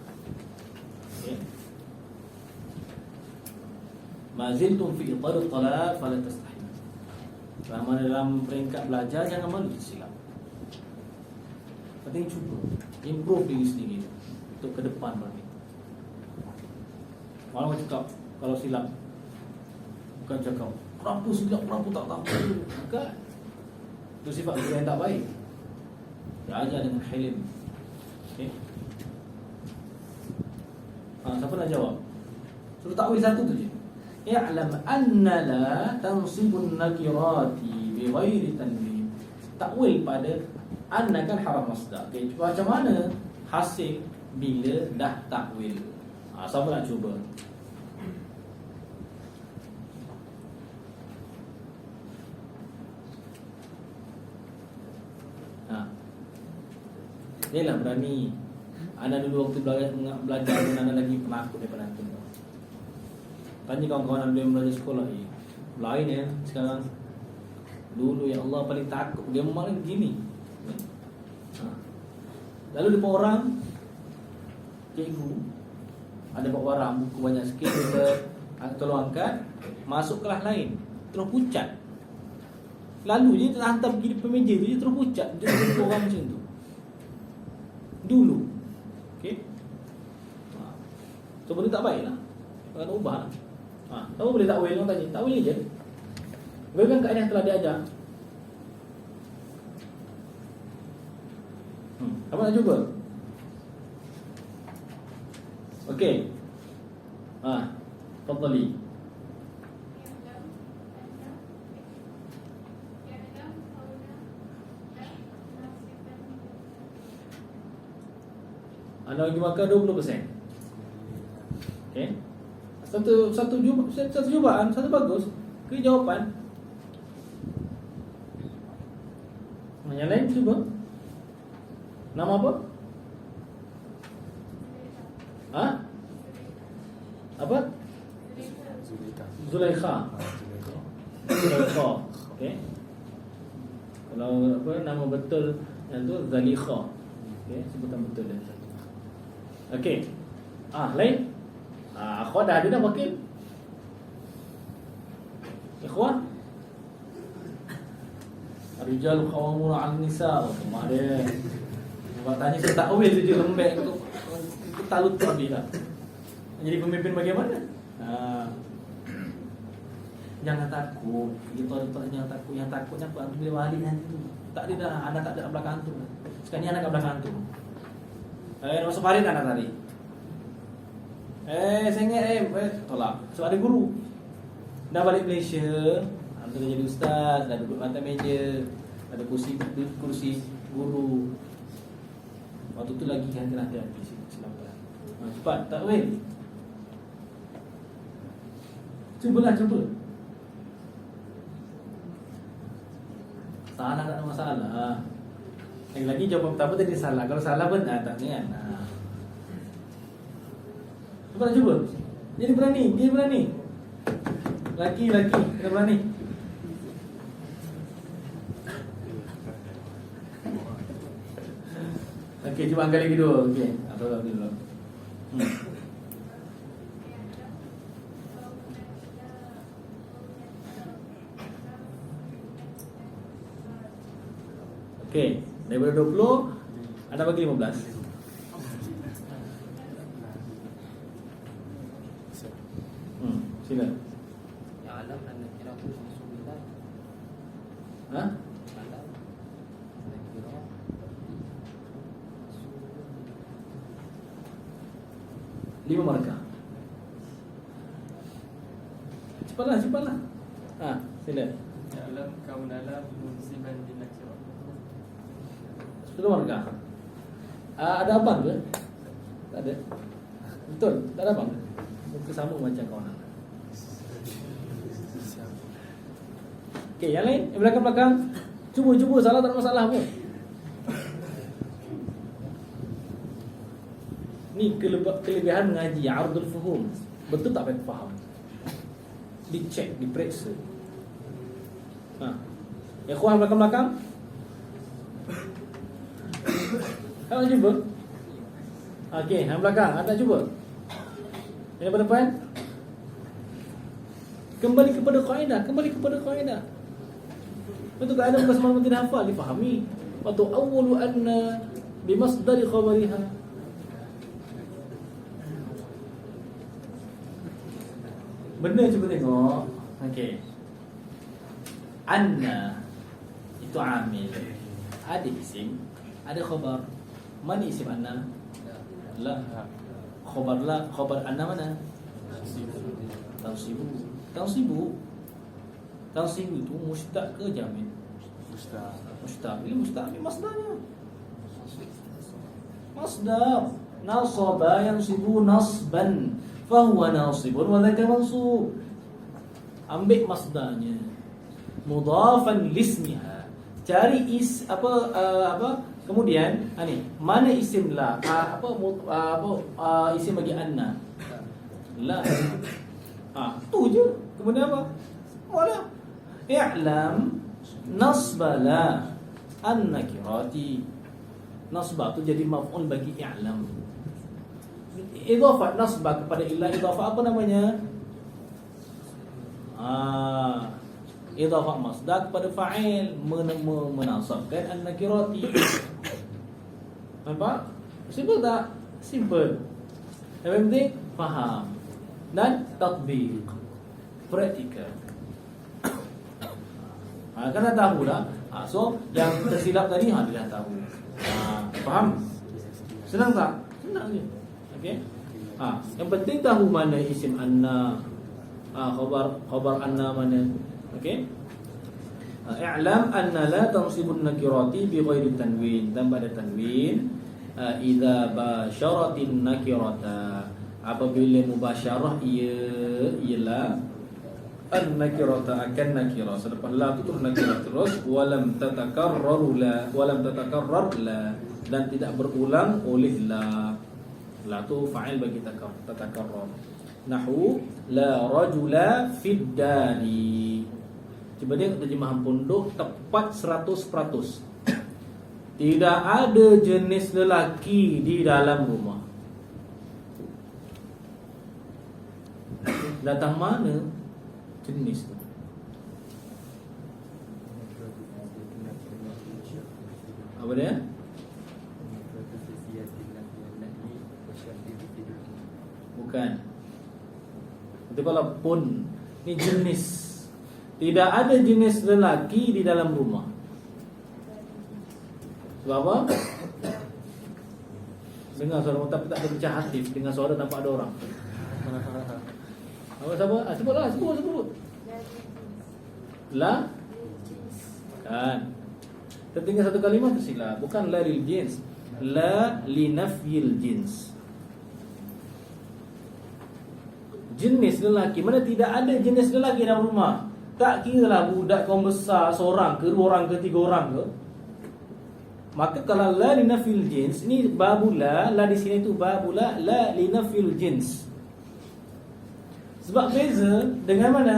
Ma ziltum fi itar talab fala tastahi. Selama dalam peringkat belajar jangan malu silap. Penting cuba improve diri sendiri untuk ke depan lagi. Orang cakap kalau silap bukan cakap kenapa silap, kenapa tak tahu. Bukan. Itu sifat guru yang tak baik. Dia ajar dengan hilim. Siapa nak jawab? Suruh takwil satu tu je. Ya'lam anna la tansibun nakirati bi ghairi tanwin. Takwil pada anna kan haraf masdar. Macam mana hasil bila dah takwil? Siapa nak cuba? Inilah berani. Ana dulu waktu belajar Ana lagi penakut daripada antum. Tanya kawan-kawan anda yang belajar sekolah lain ya sekarang. Dulu ya Allah paling takut dia malah begini. Lalu depan orang cikgu ada bawa barang buku banyak sikit, kita tolong angkat, masuk kelas lain, terus pucat. Lalu dia tak hantar pergi di meja tu, dia terus pucat. Dia jumpa orang macam tu dulu. So benda tak baik lah, akan ubah lah. Tahu boleh takwil, orang tanya takwil je. Bagaimana keadaan yang telah diajar? Apa nak cuba? Okey. Tafadhali. Anda bagi markah 20%. Okey. Satu cubaan, satu bagus. Ke jawapan. Yang lain cuba. Nama apa? Apa? Zulaikha. Zulaikha. Okey. Kalau apa nama betul yang tu Zalikha. Okey, sebutan betul dia. Okey. Lain. Akhwat dah ada dah wakil. Ikhwan. Ar-rijal qawwamun 'ala an-nisa. Mak dia. Buat tanya saya tak awil je lembek tu. Talut habis dah. Jadi pemimpin bagaimana? Jangan takut. Itu jangan takut. Yang takutnya apa? Bila wali nanti tu. Tak ada dah. Anak tak ada kat belakang tu. Sekarang ni anak kat belakang tu. Masuk parit anak tadi. Sengit tolak. Sebab ada guru. Dah balik Malaysia, dah jadi ustaz, dah duduk atas meja, ada kursi guru. Waktu tu lagi kan kena hati-hati silapan. Cepat, tak weh. Cuba. Salah tak ada masalah. Lagi jawapan pertama tadi salah. Kalau salah pun tak ni kan. Cuba. Jadi berani. Laki, kena berani. Okey, cuba angkat lagi dulu. Okey, apa dulu. Okey, daripada 20 anda bagi 15. Sila. Yang alam dan kira aku Rasulullah. Alam. Dan kira 5 markah. Cepatlah. Sila. Ya alam kaum dalam musiban dinakira. 10 markah. Ada abang ke? Tak ada. Betul, tak ada abang. Muka sama macam kawan anak. Okey, yang lain, yang belakang. Cuba salah tak ada masalah pun. Ni kelebihan mengaji ardul fuhum. Betul tak baik faham. Dicek, diperiksa. Ikhwan belakang. Kalau cuba. Okey, yang belakang, anda cuba. Yang depan. Kembali kepada kaedah. Betul kaedah bukan semua tidak hafal, difahami. Wa awwalu anna bimasdari khabariha. Benar, cuba tengok. Okey. Anna itu amil. Ada isim, ada khabar. Mana isim anna? La. Khabar anna mana? Tansibu itu mustaq ke jamil? Mustaq. Bila mustaq ni masdarnya. Masdar. Nasaba yansibu nasban. Fahuwa nasibun wa dzaka mansub. Ambil masdarnya. Mudhafan lismiha. Cari kemudian ni mana isim la? Isim bagi anna? La. Tu je. Kemudian apa? Wala. I'lam nasbala an-nakirati. Nasbah tu jadi maf'ul bagi i'lam. Idhafat nasbah kepada illa, idhafat apa namanya? Idhafat masdar kepada fa'il, menasabkan an-nakirati. Nampak? Simple tak? Simple. Yang penting faham dan tatbiq, praktikal. Kena tahu dah. So yang tersilap tadi dia dah tahu. Faham? Senang tak? Senang je. Okey. Yang penting tahu mana isim anna, khabar anna mana. Okey. I'lam anna la tansibun nakirati bi ghairi tanwin. Tanpa ada tanwin, idza basyaratin nakirata, apabila mubasyarah ialah an-nakirata akan nakirah, selepas la tu terus nakirah terus, walam tatakarrar la, dan tidak berulang oleh la. La tu fa'il bagi tatakarrar. Nahu la rajula fid dari. Cuba tengok terjemahan pondok tepat 100%. Tidak ada jenis lelaki di dalam rumah. Datang mana jenis tu? Apa dia? Bukan. Itu kalau pun ni jenis. Tidak ada jenis lelaki di dalam rumah. Sebab apa? Dengar suara tapi tak ada pecah hati. Dengar suara nampak ada orang. Apa siapa? Sebutlah, sebut. La? Kan. Tertinggal satu kalimah tersilap. Bukan la lil jins. La li nafyil jins. Jenis lelaki. Mana tidak ada jenis lelaki dalam rumah. Tak kira lah budak kaum besar, seorang ke, dua orang ke, tiga orang ke. Maka kalau la li nafyil jins, ini babula, la di sini tu babula, la li nafyil jins. Sebab beza dengan mana?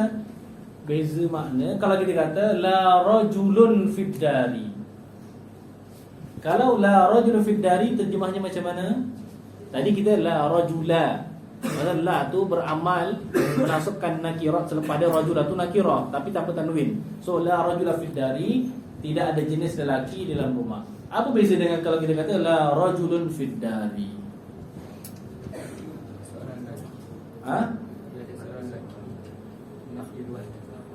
Beza makna kalau kita kata la rajulun fid dari. Kalau la rajulun fid dari terjemahnya macam mana? Tadi kita la rajula. Maksudnya la tu beramal menasabkan nakirat selepas dia rajula tu nakirat tapi tanpa tanwin. So la rajula fid dari, tidak ada jenis lelaki di dalam rumah. Apa beza dengan kalau kita kata la rajulun fid dari?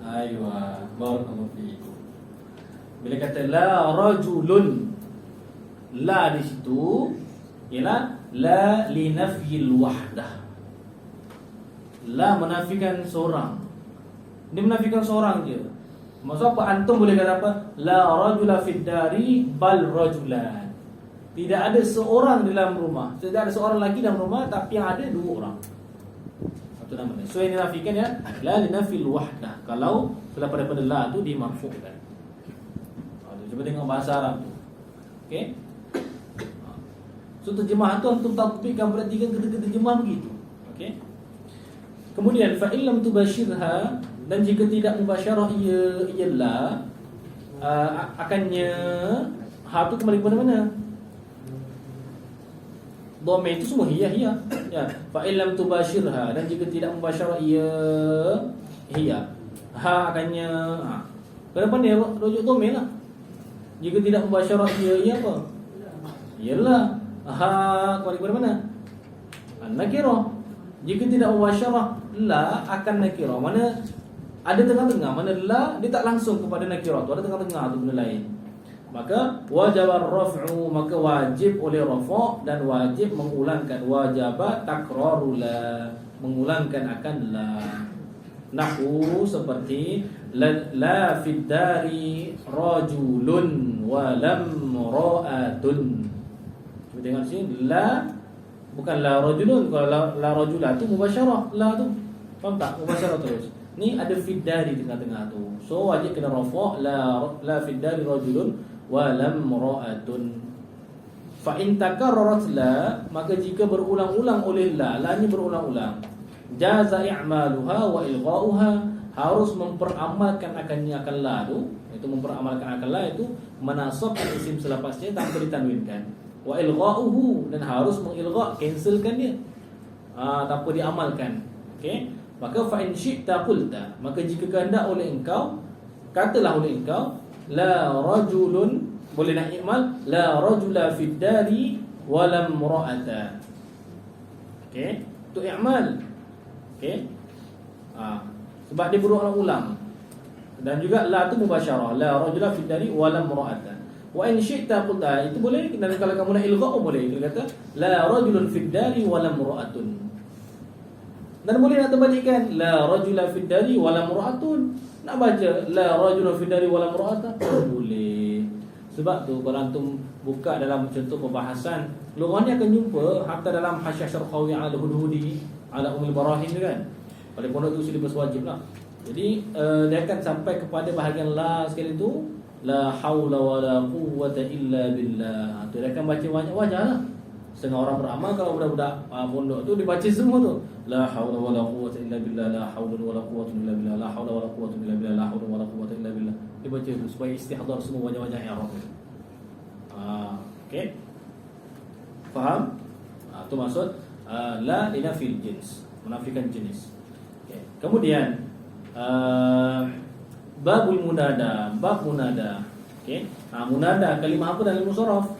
Aywa, barakallahu fiikum. Bila kata la rajulun, la di situ ialah la li nafyil wahdah. La menafikan seorang. Dia menafikan seorang je. Maksud apa? Antum boleh kata apa? La rajula fid dari bal rajulan. Tidak ada seorang dalam rumah. Tidak ada seorang lagi dalam rumah, tapi yang ada dua orang. Itu namanya. So yang dinafikan ya la linafil wahdah. Kalau selepas daripada la tu dimarfu'kan. Cuba tengok bahasa Arab tu. Okey. So terjemahan tu antum tatbiqkan, perhatikan ketika terjemah begitu. Okey. Kemudian fa illam tubashirha, dan jika tidak mubasyarah ialah akannya ha tu kembali kepada mana? Dhamir itu semua hiya. Ya, fa illam tubashirha, dan jika tidak mubasyarah hiya. Ha akannya kenapa ni rujuk dhamir lah. Jika tidak mubasyarah ia apa? Ialah ha kembali kepada mana? An-nakirah. Jika tidak mubasyarah la akan nakirah. Mana ada tengah-tengah, mana la dia tak langsung kepada nakirah tu, ada tengah-tengah tu benda lain. Maka wajib ar-raf'u, maka wajib oleh rafa' dan wajib mengulangkan, wajaba takrarul la, mengulangkan akan la. Nahu seperti la fid dari rajulun wa lam ra'atun. Cuba tengok sini, la bukan la rajulun. Kalau la rajula tu mubasyarah, la tu. Faham tak? Mubasyarah terus. Ni ada fid dari tengah-tengah tu. So wajib kena rafa' la fid dari rajulun wa lam ra'atun. Fa in takarrarat la, maka jika berulang-ulang oleh la ni berulang-ulang, jaza i'maluha wa ilgha'uha, harus memperamalkan akannya akan la tu, itu memperamalkan akan la itu menasabkan isim selepasnya tanpa ditanwinkan. Wa ilgha'uhu, dan harus mengilgha', cancelkan dia, tanpa diamalkan. Okey, maka fa in syi'ta qulta, maka jika kehendak oleh engkau, katalah oleh engkau la rajulun, boleh nak ikmal la rajula fid dari wa lam ra'ata. Okey, tu i'mal. Okey, sebab dia berulang-ulang. Dan juga la tu mubasyarah, la rajula fid dari wa lam ra'ata. Wa in syi'ta qulta, itu boleh. Dan kalau kamu nak ilgha' boleh, kita kata la rajulun fid dari wa lam ra'atun. Dan boleh nak terbalikkan la rajula fid dari wa lam ra'atun. Nak baca la rajulun fid dari wa lam ra'ata, boleh. Sebab tu kalau antum buka dalam contoh pembahasan lughah ni akan jumpa hatta dalam Hasyiah Syarqawi ala Hudhudi ala Ummul Barahin tu kan. Pada pondok tu silibus wajib lah. Jadi dia akan sampai kepada bahagian la sekali tu, la haula wala quwwata illa billah. Tu dia akan baca banyak wajah lah. Setengah orang beramal kalau budak-budak pondok tu dibaca semua tu. La haula wala quwwata illa billah, la haula wala quwwata illa billah, la haula wala quwwata illa billah, la haula wala quwwata illa billah. Dibaca tu supaya istihdar semua wajah-wajah i'rab tu. Okey. Faham? Tu maksud la linafil jins, menafikan jenis. Okey. Kemudian babul munada, bab munada. Okey. Munada kalimah apa dalam musharraf?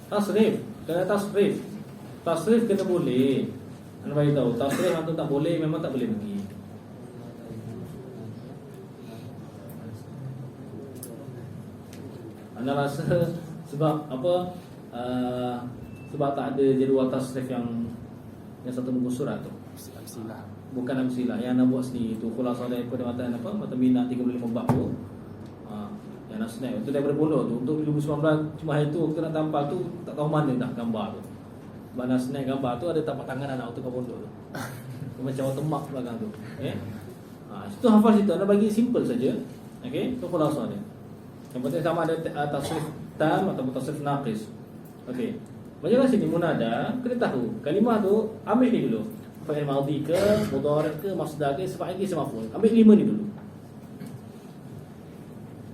Tasrif. Kena tasrif. Tasrif kena boleh. Anda bagi tahu, tasrif atau tak boleh memang tak boleh pergi. Anda rasa sebab apa? Sebab tak ada jadual tasrif yang satu muka surat tu. Amsilah. Bukan amsilah, yang anda buat sendiri tu. Khulasah daripada matan apa? Matan minat 35 bab tu. Yang nak snack itu daripada pondok tu. Untuk 2019 cuma hari tu kita nak tampal tu tak tahu mana dah gambar tu. Sebab nak snack gambar tu ada tapak tangan anak tu kat pondok tu. Macam watermark belakang tu. Okey. Itu hafal situ. Anda bagi simple saja. Okey, itu khulasah dia. Yang penting sama ada tasrif tam atau tasrif naqis. Okey. Bacalah sini munada, kena tahu kalimah tu ambil ni dulu. Fa'il madhi ke, mudhari' ke, masdar ke, fa'il ke, maf'ul. Ambil 5 ni dulu.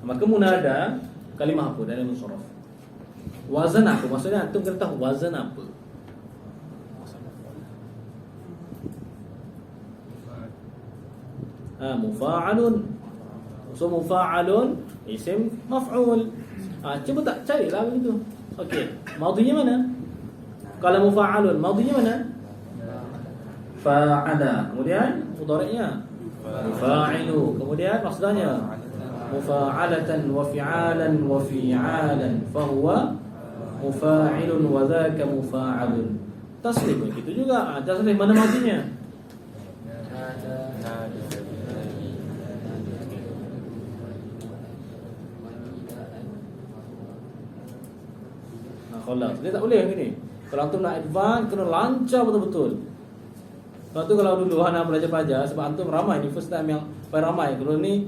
Maka munada kalimah apa dalam musharraf? Wazan apa? Maksudnya antum kena tahu wazan apa. Mufa'alun. So mufa'alun isim maf'ul. Cuba tak carilah begitu. Okey, madhinya mana? Kalau mufa'alun, madhinya mana? Fa'ala. Kemudian mudhari'nya mufa'ilu. Kemudian masdarnya mufa'alatan wa fi'alan wa fi'alan fahuwa mufa'ilun wa dhaka mufa'alun. Tasrif begitu juga. Tasrif mana madhinya? Khalas. Dia tak boleh yang ni. Kalau antum nak advance kena lancar betul-betul. Lepas tu kalau dulu anak belajar-belajar, sebab antum ramai ni first time yang paling ramai. Kalau ni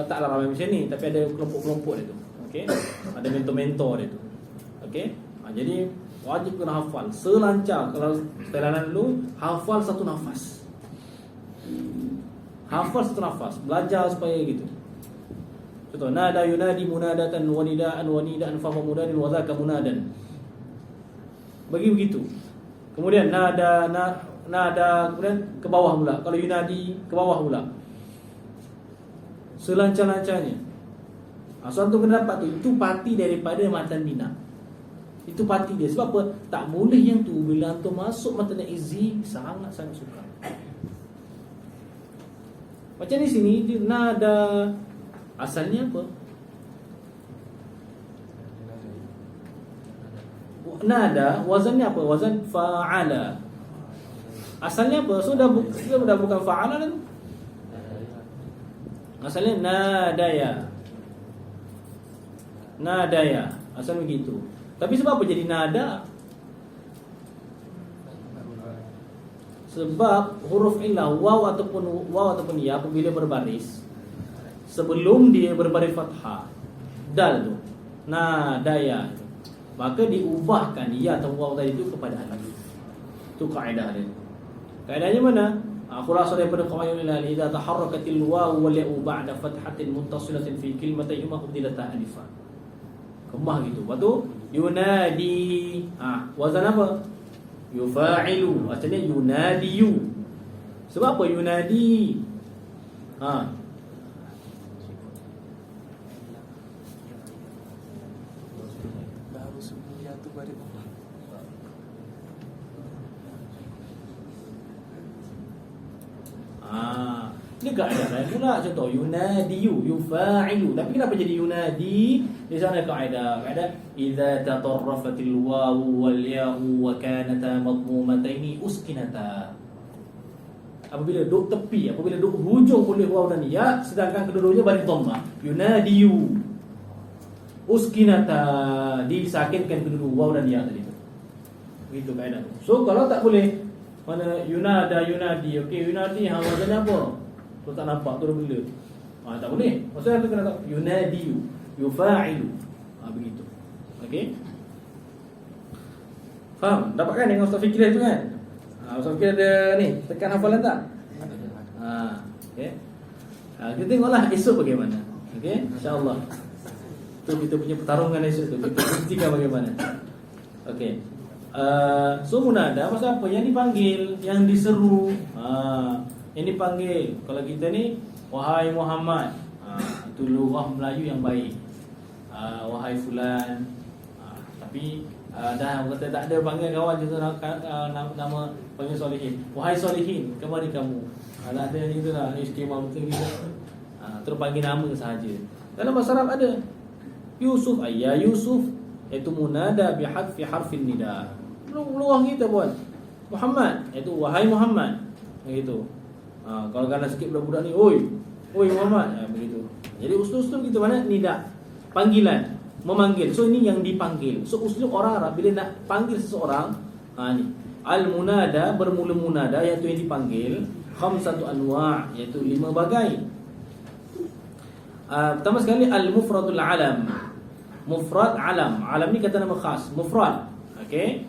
taklah ramai macam ni, tapi ada kelompok-kelompok dia tu. Okey. Ada mentor-mentor dia tu. Okey. Jadi wajib kena hafal selancar. Kalau setelan dulu hafal satu nafas. Hafal satu nafas. Belajar supaya gitu. Contoh, nada yunadi munadatan wa nidaan wa nidaan fa huwa munadin wa dzaka munadan. Bagi begitu. Kemudian nada kemudian ke bawah pula. Kalau yunadi ke bawah pula. Selancar-lancarnya. So antum kena dapat tu. Itu parti daripada matan bina. Itu parti dia. Sebab apa? Tak boleh yang tu bila antum masuk matan izi sangat-sangat suka. Macam di sini nada asalnya apa? Nada wazannya apa? Wazan fa'ala. Asalnya apa? Sudah bukan fa'ala kan? Asalnya nadaya. Nadaya. Asal begitu. Tapi sebab apa jadi nada? Sebab huruf illah waw ataupun ya apabila berbaris, sebelum dia berbaris fathah dal tu nadaya, maka diubahkan ya atau waw tadi itu kepada alif. Itu kaedah dia. Kaedahnya mana? Khulasah daripada qawaidul ilal idza taharrakatil waw wal ya ba'da fathatin muttasilatin fi kalimatin ma ubdilat alifan. Kembah gitu. Lepas tu yunadi. Wazan apa? Yufa'ilu. Asalnya yunadiyu. Sebab apa yunadi? Baru semuanya tu balik. Ini kaedah lain pula. Contoh yunadiyu, yufa'ilu. Tapi kenapa jadi yunadi? Di sana kaedah idza tatarrafatil wawu wal ya'u wa kanata madmumataini uskinata. apabila duk tepi, apabila duk hujung oleh waw dan ya, sedangkan kedua-duanya baris dhammah. Yunadiyu uskinata, disakinkan kedua waw dan ya tadi tu. Begitu kaedah tu. So kalau tak boleh, mana yunada, yunadi, okey yunadi hang wazan apa? Tu tak nampak tu dah bela. Tak boleh. Maksudnya tu kena tahu yunadiyu, yufa'ilu. Begitu. Okey. Faham? Dapatkan dengan Ustaz Fikri tu kan? Ustaz Fikri ada ni, tekan hafalan tak? Okey. Kita tengoklah esok bagaimana. Okey, insya-Allah. Tu kita punya pertarungan esok tu. Kita buktikan bagaimana. Okey. So munada maksud apa? Yang dipanggil, yang diseru. Yang dipanggil. Kalau kita ni wahai Muhammad, itu lugah Melayu yang baik. Wahai fulan. Tapi dah kata tak ada panggil kawan je nama panggil solehin. Wahai solehin, kemari kamu. Tak ada ni tu lah, istimewa betul gitu. Terus panggil nama sahaja. Dalam bahasa Arab ada Yusuf, ya Yusuf, iaitu munada bihadfi harfin nida. Luah kita buat Muhammad, iaitu wahai Muhammad. Begitu. Kalau kena sikit budak-budak ni, oi Muhammad, begitu. Jadi usul-usul kita mana nida, panggilan, memanggil. So ini yang dipanggil. So usul orang Arab bila nak panggil seseorang, ni al-munada, bermula munada, iaitu yang dipanggil, khamsatu anwa', iaitu 5 bagai. Pertama sekali al-mufradul alam. Mufrad alam. Alam ni kata nama khas, mufrad. Okey.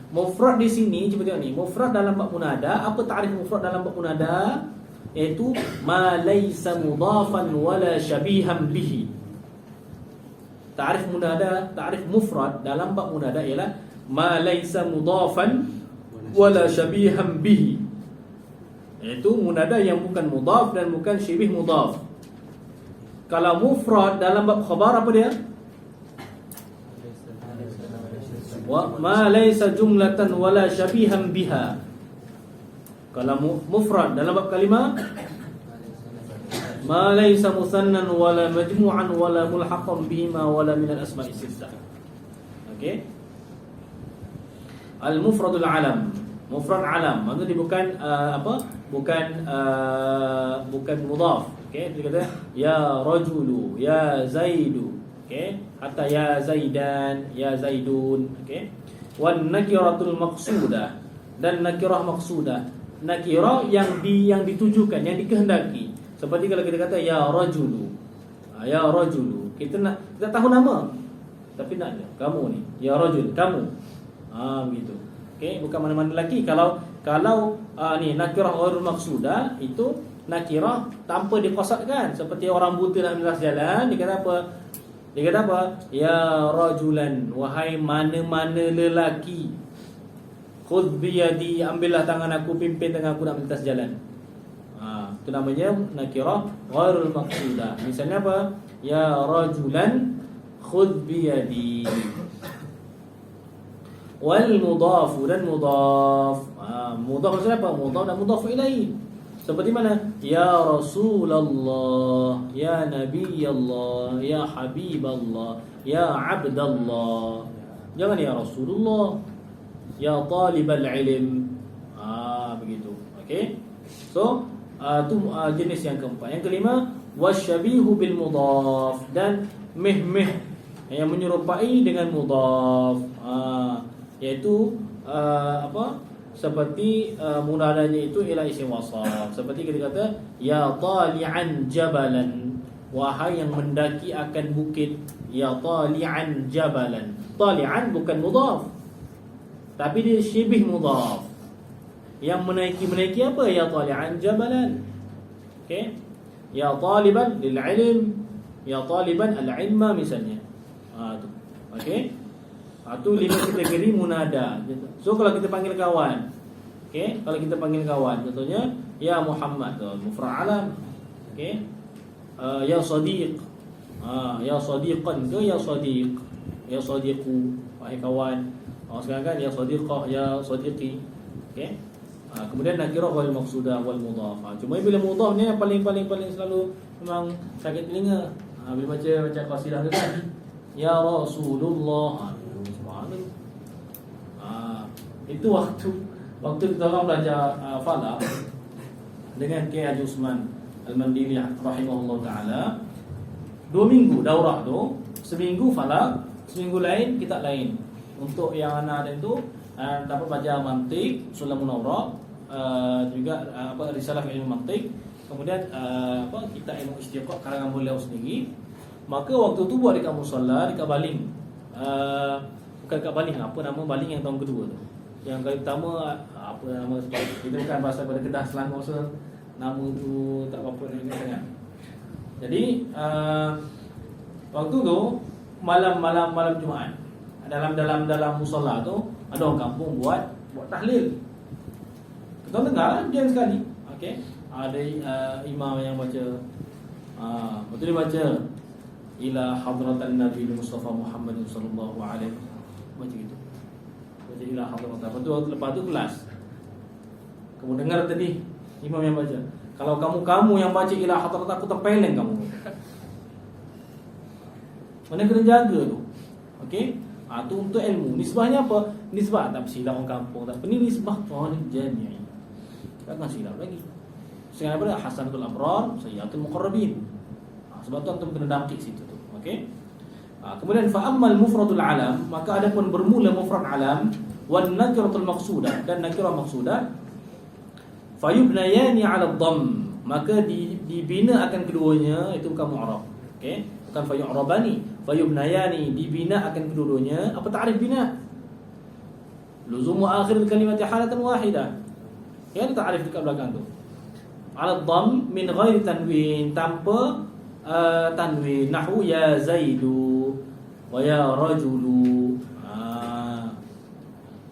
Mufrad di sini cuba tengok ni. Mufrad dalam bab munada, apa takrif mufrad dalam bab munada? Iaitu ma laysa mudhafan wala syabihan bihi. Takrif munada, takrif mufrad dalam bab munada ialah ma laysa mudhafan wala syabihan bihi. Iaitu munada yang bukan mudhaf dan bukan syibih mudhaf. Kalau mufrad dalam bab khabar apa dia? Wa ma laysa jumlatan wala syabihan biha. Kalau mufrad dalam bab kalimah, ma laysa musannan wala majmu'an wala mulhaqan bihima wala min al-asma'i sittah. Okey. Al-mufradul alam. Mufrad alam, maksudnya dia bukan bukan mudhaf. Okey, dia kata ya rajulu, ya zaidu. Okey, hatta ya zaidan, ya zaidun. Okey. Wan nakiratul maqsudah, dan nakirah maqsudah. Nakirah yang ditujukan, yang dikehendaki. Seperti kalau kita kata ya rajulu. Ya rajulu. Kita tahu nama. Tapi nak kamu ni, ya rajul, kamu. Begitu. Okey, bukan mana-mana lelaki. Kalau ni nakirah ghairul maqsudah, itu nakirah tanpa diqasadkan. Seperti orang buta nak melintas jalan, dia kata apa? Dia kata apa? Ya rajulan, wahai mana-mana lelaki. Khudh bi yadi, ambillah tangan aku, pimpin tangan aku nak melintas jalan. Itu namanya nakirah ghairul maqsudah. Misalnya apa? Ya rajulan khudh bi yadi. Wal mudhafu dan mudhaf. Mudhaf maksudnya apa? Mudhaf dan mudhaf ilaih. Seperti mana? Ya Rasulullah, ya Nabiyallah, ya Habiballah, ya Abdallah. Jangan ya Rasulullah, ya talibal ilm. Begitu. Okey. So, tu jenis yang keempat. Yang kelima, wasyabihu bil mudhaf, dan mih yang menyerupai dengan mudhaf. Iaitu seperti munadanya itu ialah isim wasaf. Seperti kita kata ya tali'an jabalan, wahai yang mendaki akan bukit. Ya tali'an jabalan. Tali'an bukan mudhaf, tapi dia syibih mudhaf. Yang menaiki apa? Ya tali'an jabalan. Okey. Ya taliban lil ilm, ya taliban al ilma misalnya. Tu. Okey. Itu 5 kategori munada. So kalau kita panggil kawan, okey, kalau kita panggil kawan, contohnya ya Muhammad, mufrad alam. Okey. Ya sadiq. Ya sadiqan ke ya sadiq. Ya sadiqu, wahai kawan. Sekarang kan ya sadiqah, ya sadiqi. Okey. Kemudian nakirah wal maqsudah wal mudhaf. Cuma bila mudhaf ni yang paling selalu memang sakit telinga. Bila baca qasidah tu kan. Ya Rasulullah. Itu waktu waktu kita orang belajar falak dengan Kiai Haji Usman Al-Mandili rahimahullah taala, 2 minggu daurah tu, seminggu falak, seminggu lain kitab lain. Untuk yang anak itu dapat baca mantik, usul munawwarah, juga risalah ilmu mantik, kemudian kitab ilmu istiqaq karangan beliau sendiri. Maka waktu tu buat dekat musalla, dekat baling. Bukan dekat baling, apa nama baling yang tahun kedua tu. Yang kali pertama apa nama, kita bukan pasal pada Kedah Selangor, so nama tu tak apa-apa sangat. Jadi waktu tu malam Jumaat, dalam musalla tu ada orang kampung buat tahlil. Kita dengar dia sekali. Okey. Ada imam yang baca, betul dia baca ila hadratan Nabi Mustafa Muhammad sallallahu alaihi wasallam, baca gitu. Baca ila hadratan. Lepas tu kelas. Kamu dengar tadi imam yang baca, kalau kamu yang baca ila hadratan, aku terpeleng kamu. Mana kena jaga tu. Okey? Tu untuk ilmu. Nisbahnya apa? Nisbah tak silap orang kampung, tak. Ini nisbah talib jami'i. Takkan silap lagi. Sehingga daripada hasanatul abrar, sayyiatul muqarrabin. Sebab tu antum kena dakik situ tu. Okey? Kemudian fa ammal mufradul alam, maka adapun bermula mufrad alam wan nakiratul maqsudah dan nakirah maqsudah, fayubnayani 'ala dhamm, maka dibina akan keduanya, itu bukan mu'rab. Okey? Bukan fayu'rabani, fayubnayani, dibina akan kedua-duanya. Apa ta'rif bina? Luzumu akhir kalimati halatan wahidah. Ya, ta'rif dekat belakang tu. Ala dhamm min ghairi tanwin, tanpa tanwin. Nahwu ya zaidu wa ya rajulu.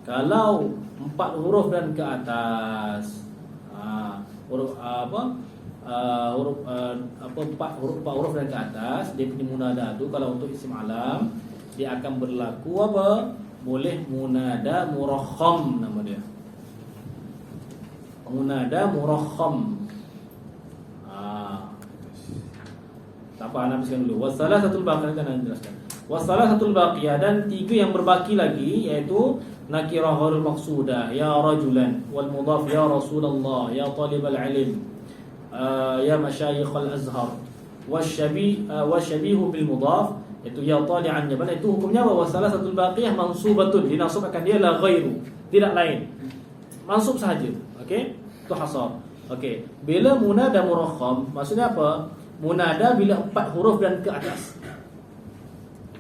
Kalau 4 huruf dan ke atas, huruf huruf 4 huruf dan ke atas, dia punya munada tu kalau untuk isim alam dia akan berlaku apa? Boleh munada murakham, nama dia. Munada murakham. Tak apa, nak habiskan dulu. Wasalasatul baqiyah, kan jelaskan. Wasalasatul baqiyah, dan 3 yang berbaki lagi, iaitu nakirah ghairul maqsudah, ya rajulan, wal mudhaf ya Rasulullah, ya talibal ilm, ya masyayikh al-azhar, wasyabihu bil mudhaf, itu ya tali'an jabal. Itu hukumnya apa? Wasalasatul baqiyah mansubatun, dinasubkan dia la ghairu, tidak lain, mansub sahaja. Okey, itu hasar. Okey, bila munada murakham, maksudnya apa? Munada bila 4 huruf dan ke atas.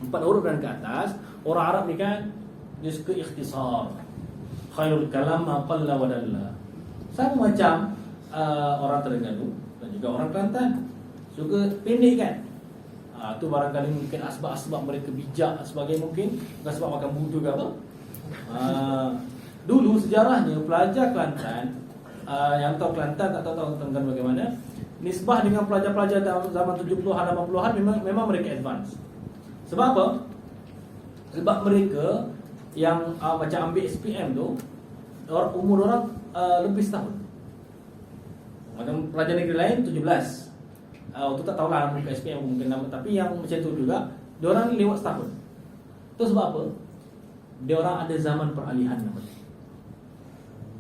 4 huruf dan ke atas. Orang Arab ni kan dia suka ikhtisar. Khairul kalam ma qalla wa dalla. Sama macam orang Terengganu dan juga orang Kelantan, suka pendek kan. Tu barangkali mungkin asbab-asbab mereka bijak sebagai mungkin, bukan sebab makan budu ke apa. Dulu sejarahnya pelajar Kelantan, yang tahu Kelantan tak tahu Terengganu bagaimana, nisbah dengan pelajar-pelajar zaman 70-an 80-an memang mereka advance. Sebab apa? Sebab mereka yang macam ambil SPM tu, umur orang lebih setahun. Macam pelajar negeri lain 17. Tu tak tahulah mungkin SPM mungkin nama, tapi yang macam tu juga dia orang lewat setahun. Tu sebab apa? Dia orang ada zaman peralihan namanya.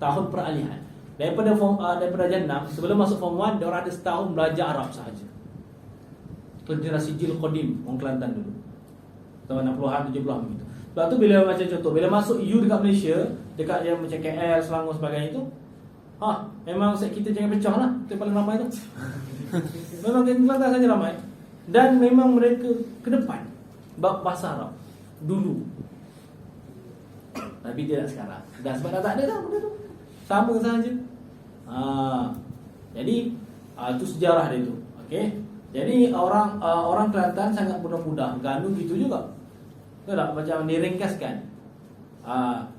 Tahun peralihan. Daripada darjah 6 sebelum masuk form 1, dia orang ada setahun belajar Arab sahaja. Tu generasi jil qadim orang Kelantan dulu. Tahun 60-an 70-an begitu. Sebab tu bila macam contoh, bila masuk EU dekat Malaysia, dekat yang macam KL, Selangor sebagainya itu, memang set kita jangan pecah lah. Itu paling ramai tu. Memang Kelantan saja ramai. Dan memang mereka ke depan bab bahasa Arab dulu. Tapi tidak sekarang. Dan sebab dah tak ada dah benda tu. Sama saja. Jadi itu sejarah dia tu. Okey. Jadi orang Kelantan sangat mudah-mudah. Ganu gitu juga. Betul tak? Macam diringkaskan.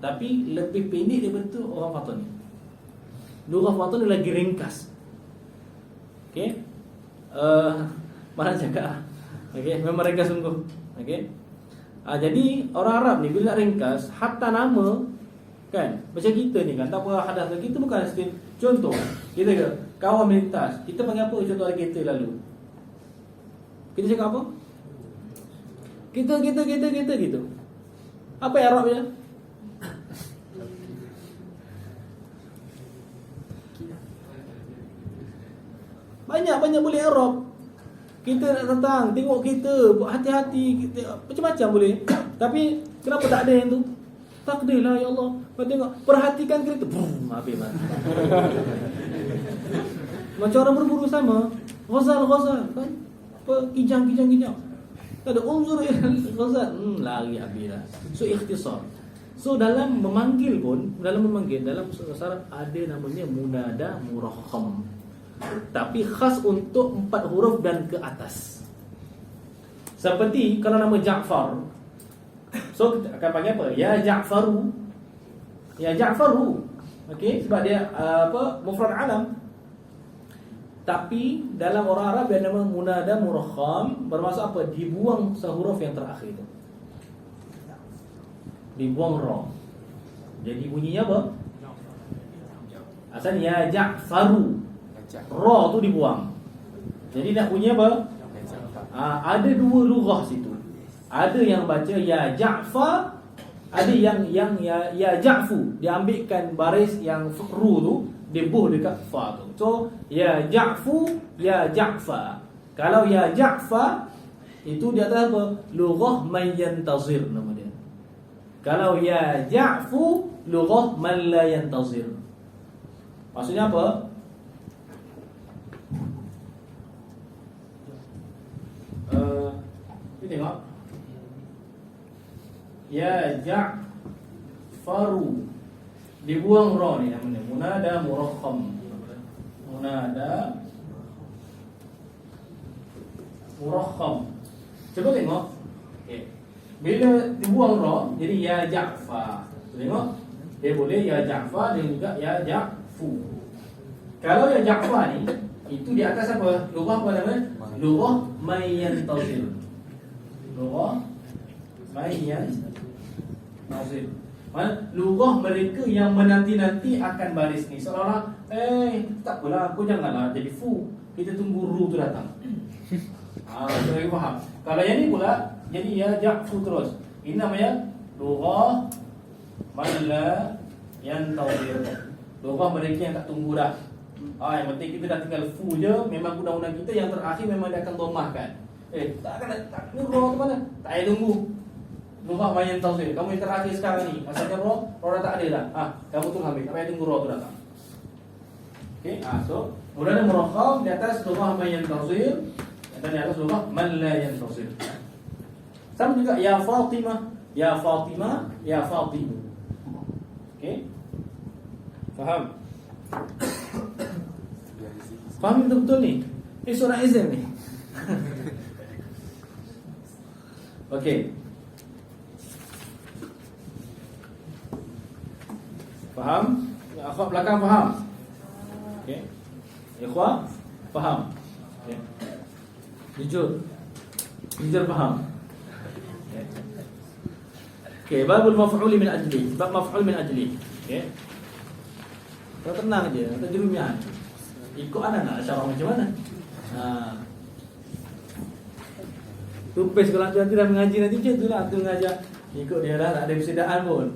Tapi lebih pendek daripada tu orang Patun ni. Lurah Patun dia lagi ringkas. Okey. Mana cakap? Okey, memang ringkas sungguh. Okey. Jadi orang Arab ni bila ringkas, hatta nama kan, macam kita ni kan, tak apa hadas, kita bukan stil. Contoh, kita ke kawan melintas, kita panggil apa contoh kereta lalu? Kita cakap apa? Kita gitu. Apa Arabnya? Banyak boleh Arab. Kita nak datang, tengok kereta, buat hati-hati, kita, macam-macam boleh. Tapi kenapa tak ada yang tu? Takdir lah ya Allah. Kau tengok, perhatikan kereta, boom, habis mati. Macam orang berburu sama. Ghazal kan? Kijang. Tak ada unzur ghazal. Lari habis dah. So ikhtisar. So dalam memanggil pun, dalam syarat ada namanya munada murakham. Tapi khas untuk 4 huruf dan ke atas. Seperti kalau nama Ja'far, so kita akan panggil apa? Ya Ja'faru. Okey, sebab dia mufrad alam. Tapi dalam orang Arab dia nama munada murakham, bermaksud apa? Dibuang sehuruf yang terakhir itu. Dibuang ra. Jadi bunyinya apa? Asalnya ya Ja'faru. Ra tu dibuang. Jadi nak bunyi apa? Ada 2 lughah situ. Ada yang baca ya Ja'far, ada yang ya Ja'fu. Dia ambilkan baris yang ru tu, dia buh dekat fa tu. So ya Ja'fu, ya Ja'fa. Kalau ya Ja'fa itu di atas apa? Lughah man yantazir nama dia. Kalau ya Ja'fu, lughah man la yantazir. Maksudnya apa? Kita tengok. Ya Ja'faru. Dibuang ra ni namanya munada murakham. Munada murakham. Cuba tengok. Okey. Bila dibuang ra jadi ya Ja'fa. Tengok. Dia boleh ya Ja'fa dan juga ya Ja'fu. Kalau ya Ja'fa ni itu di atas apa? Lughah apa namanya? Lughah mayyantazir. Lughah mayyantazir. Lughah mereka yang menanti-nanti akan baris ni. Seolah-olah tak apalah, aku janganlah jadi fu. Kita tunggu ru tu datang. Saya faham. Kalau yang ni pula jadi ya Ja'fu terus. Ini namanya lughah man la yantazir. Lughah mereka yang tak tunggu dah. Yang penting kita dah tinggal fu je. Memang undang-undang kita yang terakhir memang dia akan domahkan. Tak ni roh ke mana? Tak payah tunggu. Lughah mayan tawzir. Kamu yang terakhir sekarang ni. Asalkan roh dah tak ada dah. Kamu tu ambil. Tak payah tunggu roh tu datang. Okey, so mula murakham di atas lughah mayan tawzir dan di atas lughah man la yantazir. Sama juga ya Fatimah, ya Fatimah, ya Fatimu. Okey? Faham? Faham betul-betul ni? Surah Izm ni. Okey. Faham? Akhwat belakang faham? Okey. Ikhwah faham? Okey. Jujur faham? Okey, babul maf'ul min ajli. Bab maf'ul min ajli. Okey. Kau tenang je, tak jerumian. Ikut anak syarah macam mana? Tupis kalau nanti dah mengaji nanti macam tu lah. Tu mengajar ikut dia dah, tak ada persediaan pun.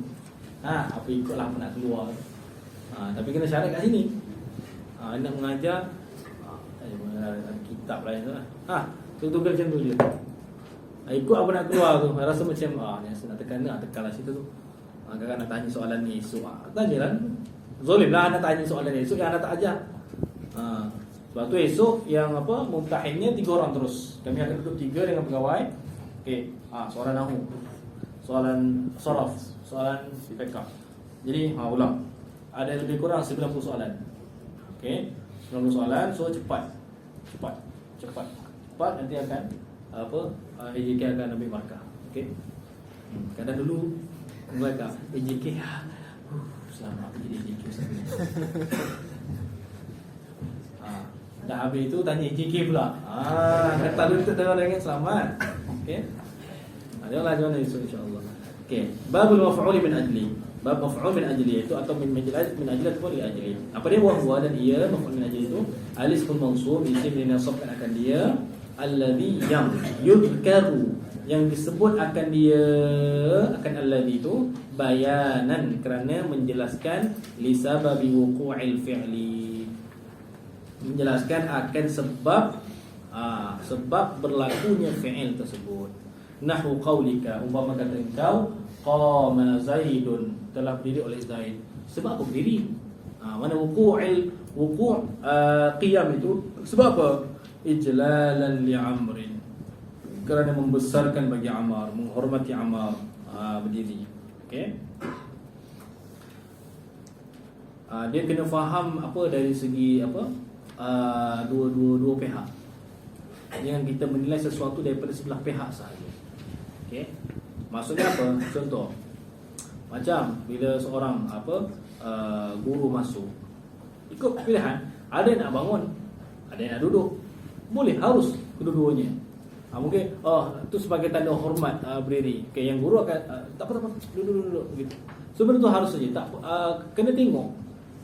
Apa ikutlah apa nak keluar. Tapi kena syarat kat sini. Nak mengajar kitab lain tu lah. Tunggu macam tu je. Ikut apa nak keluar tu. Rasa macam nak tekanlah situ tu. Kakak nak tanya soalan ni esok. Tanya lah. Zolim lah nak tanya soalan ni esok yang anak tak ajar. Sebab tu esok yang mumtahinnya 3 orang terus. Kami akan duduk 3 dengan pegawai. Okey, soalan nahu, soalan saraf, soalan fiqh. Jadi ulang. Ada lebih kurang 90 soalan. Okey, 90 soalan, so cepat nanti akan AJK akan ambil markah. Okey. Kadang dulu mereka AJK selamat jadi AJK. Dah habis tu tanya AJK pula. Kata lu tu dengan selamat. Okey. Janganlah jangan isu insya-Allah. Okey. Babul maf'ul min ajli. Bab maf'ul min ajli itu atau min ajli ataupun li ajli. Apa dia huwa dan ia maf'ul min ajli itu al-ismul mansub isim dinasabkan akan dia alladhi yang yudhkaru yang disebut akan dia akan alladhi itu bayanan kerana menjelaskan li sababi wuqu'il fi'li. menjelaskan akan sebab berlakunya fi'il tersebut. Nahwu qaulika, umpama kata engkau, qama Zaidun, telah berdiri oleh Zaid. Sebab apa berdiri? Mana wuku' qiyam itu sebab apa? Ijlalan li Amrin, kerana membesarkan bagi Ammar, menghormati Ammar, berdiri. Okey. Dia kena faham apa dari segi apa, dua pihak. Jangan kita menilai sesuatu daripada sebelah pihak sahaja. Okey. Maksudnya apa? Contoh, macam bila seorang guru masuk, ikut pilihan, ada yang nak bangun, ada yang nak duduk. Boleh, harus kedua-duanya. Mungkin itu sebagai tanda hormat, berdiri. Okay, yang guru akan tak apa duduk gitu. Sebenarnya tu harus saja. Tak kena tengok.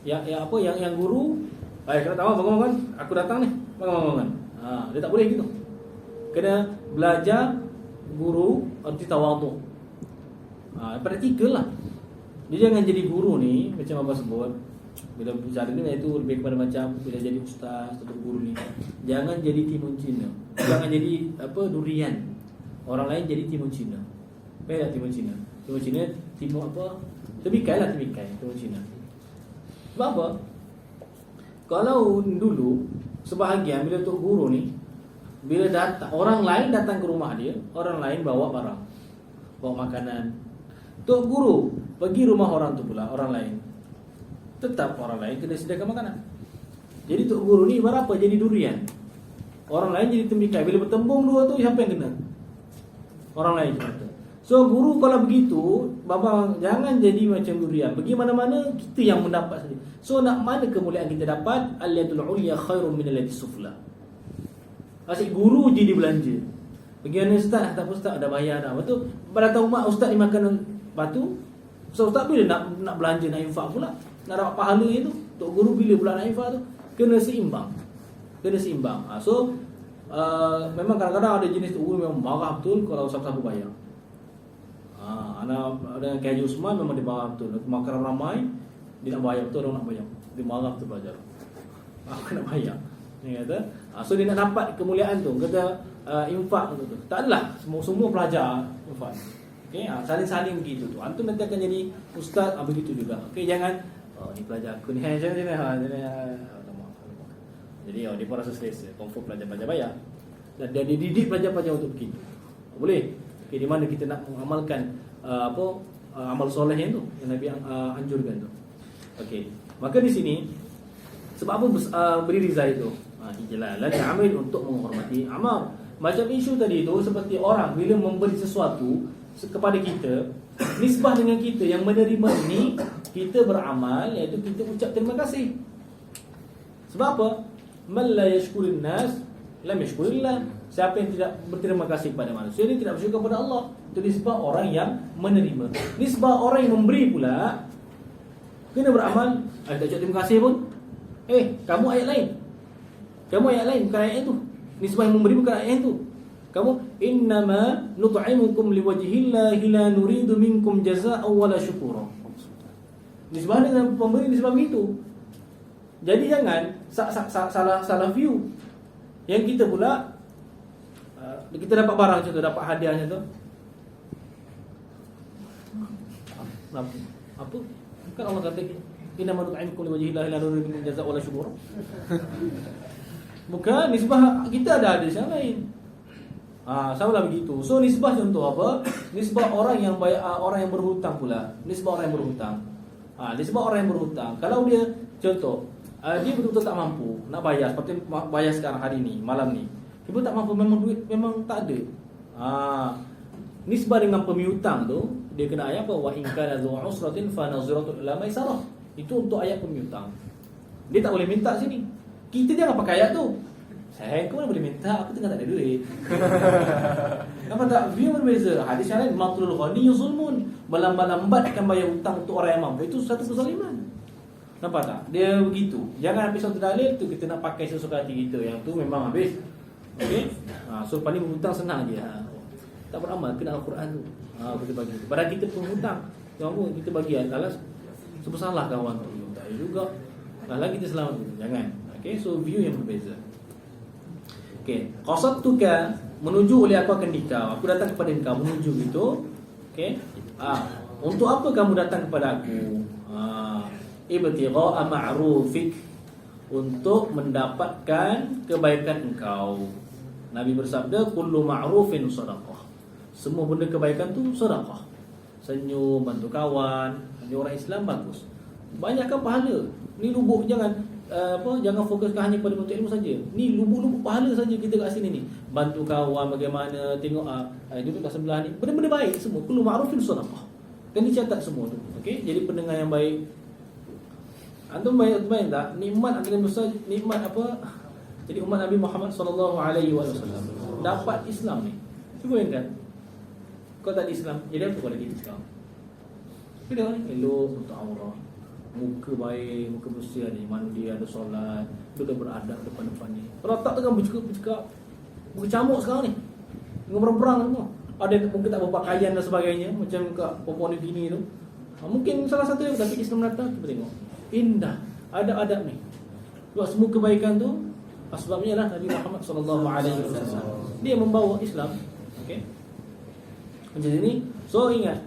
Yang guru, kena tahu bangun, aku datang ni, bangun. Dia tak boleh gitu. Kena belajar guru arti tawaduk. Praktikal lah. Dia jangan jadi guru ni macam apa sebut. Bila bicara ni itu lebih kepada macam bila jadi ustaz atau guru ni, jangan jadi timun Cina. Jangan jadi durian. Orang lain jadi timun Cina. Beda timun Cina. Timun Cina timun apa? Temikai timun Cina. Sebab apa? Kalau dulu sebahagian bila tok guru ni, bila datang orang lain datang ke rumah dia, orang lain bawa barang, bawa makanan. Tok guru pergi rumah orang tu pula, orang lain. Tetap orang lain kena sediakan makanan. Jadi tok guru ni ibarat apa? Jadi durian. Orang lain jadi temikai. Bila bertembung dua tu, siapa yang kena? Orang lain kena. So guru kalau begitu, bapa jangan jadi macam durian. Pergi mana-mana kita yang mendapat saja. So nak mana kemuliaan kita dapat? Al-yadul ulya khairum min al-yadis sufla. Asyik guru je dia belanja. Pergi mana ustaz? Tak apa ustaz, ada bayar dah. Betul? Datang rumah ustaz ni makan batu. So ustaz bila nak belanja, nak infak pula, nak dapat pahala itu. Tok guru bila pula nak infak tu? Kena seimbang. So memang kadang-kadang ada jenis tok guru memang marah betul kalau siapa-siapa bayar. Anak dengan Kiai Usman memang dia marah betul. Makan ramai, dia nak bayar betul, orang nak bayar. Dia marah betul pelajar. Aku nak bayar. Dia kata, so dia nak dapat kemuliaan tu. Kata infak tu. Tak adalah semua pelajar infak. Okey, saling-saling begitu tu. Antum nanti akan jadi ustaz, begitu juga. Okey, jangan ni pelajar aku ni jangan. Jadi dia pun rasa selesa. Confirm pelajar-pelajar bayar. Dan dia dididik pelajar-pelajar untuk begitu. Boleh. Okey, di mana kita nak mengamalkan amal soleh yang tu yang Nabi anjurkan tu. Okey. Maka di sini sebab apa berdiri Zaid tu? Ijlalan Amir, untuk menghormati Ammar. Macam isu tadi tu, seperti orang bila memberi sesuatu kepada kita, nisbah dengan kita yang menerima ini, kita beramal, iaitu kita ucap terima kasih. Sebab apa? Man la yashkurin nas lam yashkurillah. Siapa yang tidak berterima kasih kepada manusia, dia tidak bersyukur kepada Allah. Itu nisbah orang yang menerima. Nisbah orang yang memberi pula, kena beramal. Tak ucap terima kasih pun, kamu ayat lain. Bukan ayat itu. Nisbah yang memberi bukan ayat itu. Kamu innama nut'imukum liwajhillahi la nuridu minkum jazaa'an wala syukura. Nisbah dengan pemberi nisbah begitu. Jadi jangan salah view. Yang kita pula kita dapat barang contoh, dapat hadiahnya tu. Apa? Kan Allah kata innama nut'imukum liwajhillahi la nuridu minkum jazaa'an wala syukura. Bukan, nisbah kita ada hadis yang lain. Sama lah begitu. So nisbah contoh apa? Nisbah orang yang berhutang pula. Nisbah orang yang berhutang. Nisbah orang yang berhutang. Kalau dia contoh, dia betul-betul tak mampu nak bayar, seperti bayar sekarang hari ni, malam ni. Dia tak mampu, memang duit memang tak ada. Nisbah dengan pemiutang tu, dia kena ayat apa? Wa in kana dzu usratin fa naziratun ila maisarah. Itu untuk ayat pemiutang. Dia tak boleh minta sini. Kita jangan pakai ayat tu. Saya kau mana boleh minta, aku tengah tak ada duit. Nampak tak? View berbeza. Hadis yang lain, matlul ghani zulmun. Melambat-lambatkan bayar hutang untuk orang yang mampu, itu satu kezaliman. Nampak tak? Dia begitu. Jangan habis satu dalil tu kita nak pakai sesuka hati kita. Yang tu memang habis. Okey? So paling berhutang senang je. Tak beramal, kena Al-Quran tu. Kita bagi. Padahal kita penghutang. Yang kita bagi adalah sebesarlah kawan tu. Tak ada juga. Malah kita selamat tu. Jangan. Okay, so view yang berbeza. Okay, qasadtuka, menuju oleh aku akan dikau. Aku datang kepada engkau, menuju gitu. Okay, untuk apa kamu datang kepada aku? Ibtigha'a ma'rufik, untuk mendapatkan kebaikan engkau. Nabi bersabda, kullu ma'rufin sadaqah. Semua benda kebaikan tu sedekah. Senyum, bantu kawan, jadi orang Islam bagus. Banyakkan pahala. Ni lubuk, jangan fokuskan hanya pada menuntut ilmu saja. Ni lubuk-lubuk pahala saja kita kat sini ni. Bantu kawan bagaimana, tengok duduk kat sebelah ni. Benda-benda baik semua. Kullu ma'rufin sadaqah. Kan dicatat semua tu. Okey, jadi pendengar yang baik. Antum bayang tak nikmat akan besar, nikmat apa? Jadi umat Nabi Muhammad sallallahu alaihi wasallam dapat Islam ni. Cuba bayangkan. Kau tak ada Islam, jadi apa pada kita sekarang? Kita ni elok untuk Allah. Muka baik, muka bersih ni, mandi, ada solat, duduk beradab depan-depan ni. Kalau tak tengah bercakap, bercamuk sekarang ni. Dengan berperang semua. Ada mungkin tak berpakaian dan sebagainya, macam kat perempuan di sini tu. Mungkin salah satu yang tapi Islam datang, kita tengok. Indah, ada adab ni. Sebab semua kebaikan tu sebabnya lah Nabi Muhammad sallallahu alaihi wasallam. Dia membawa Islam. Okey. Macam ini. So ingat,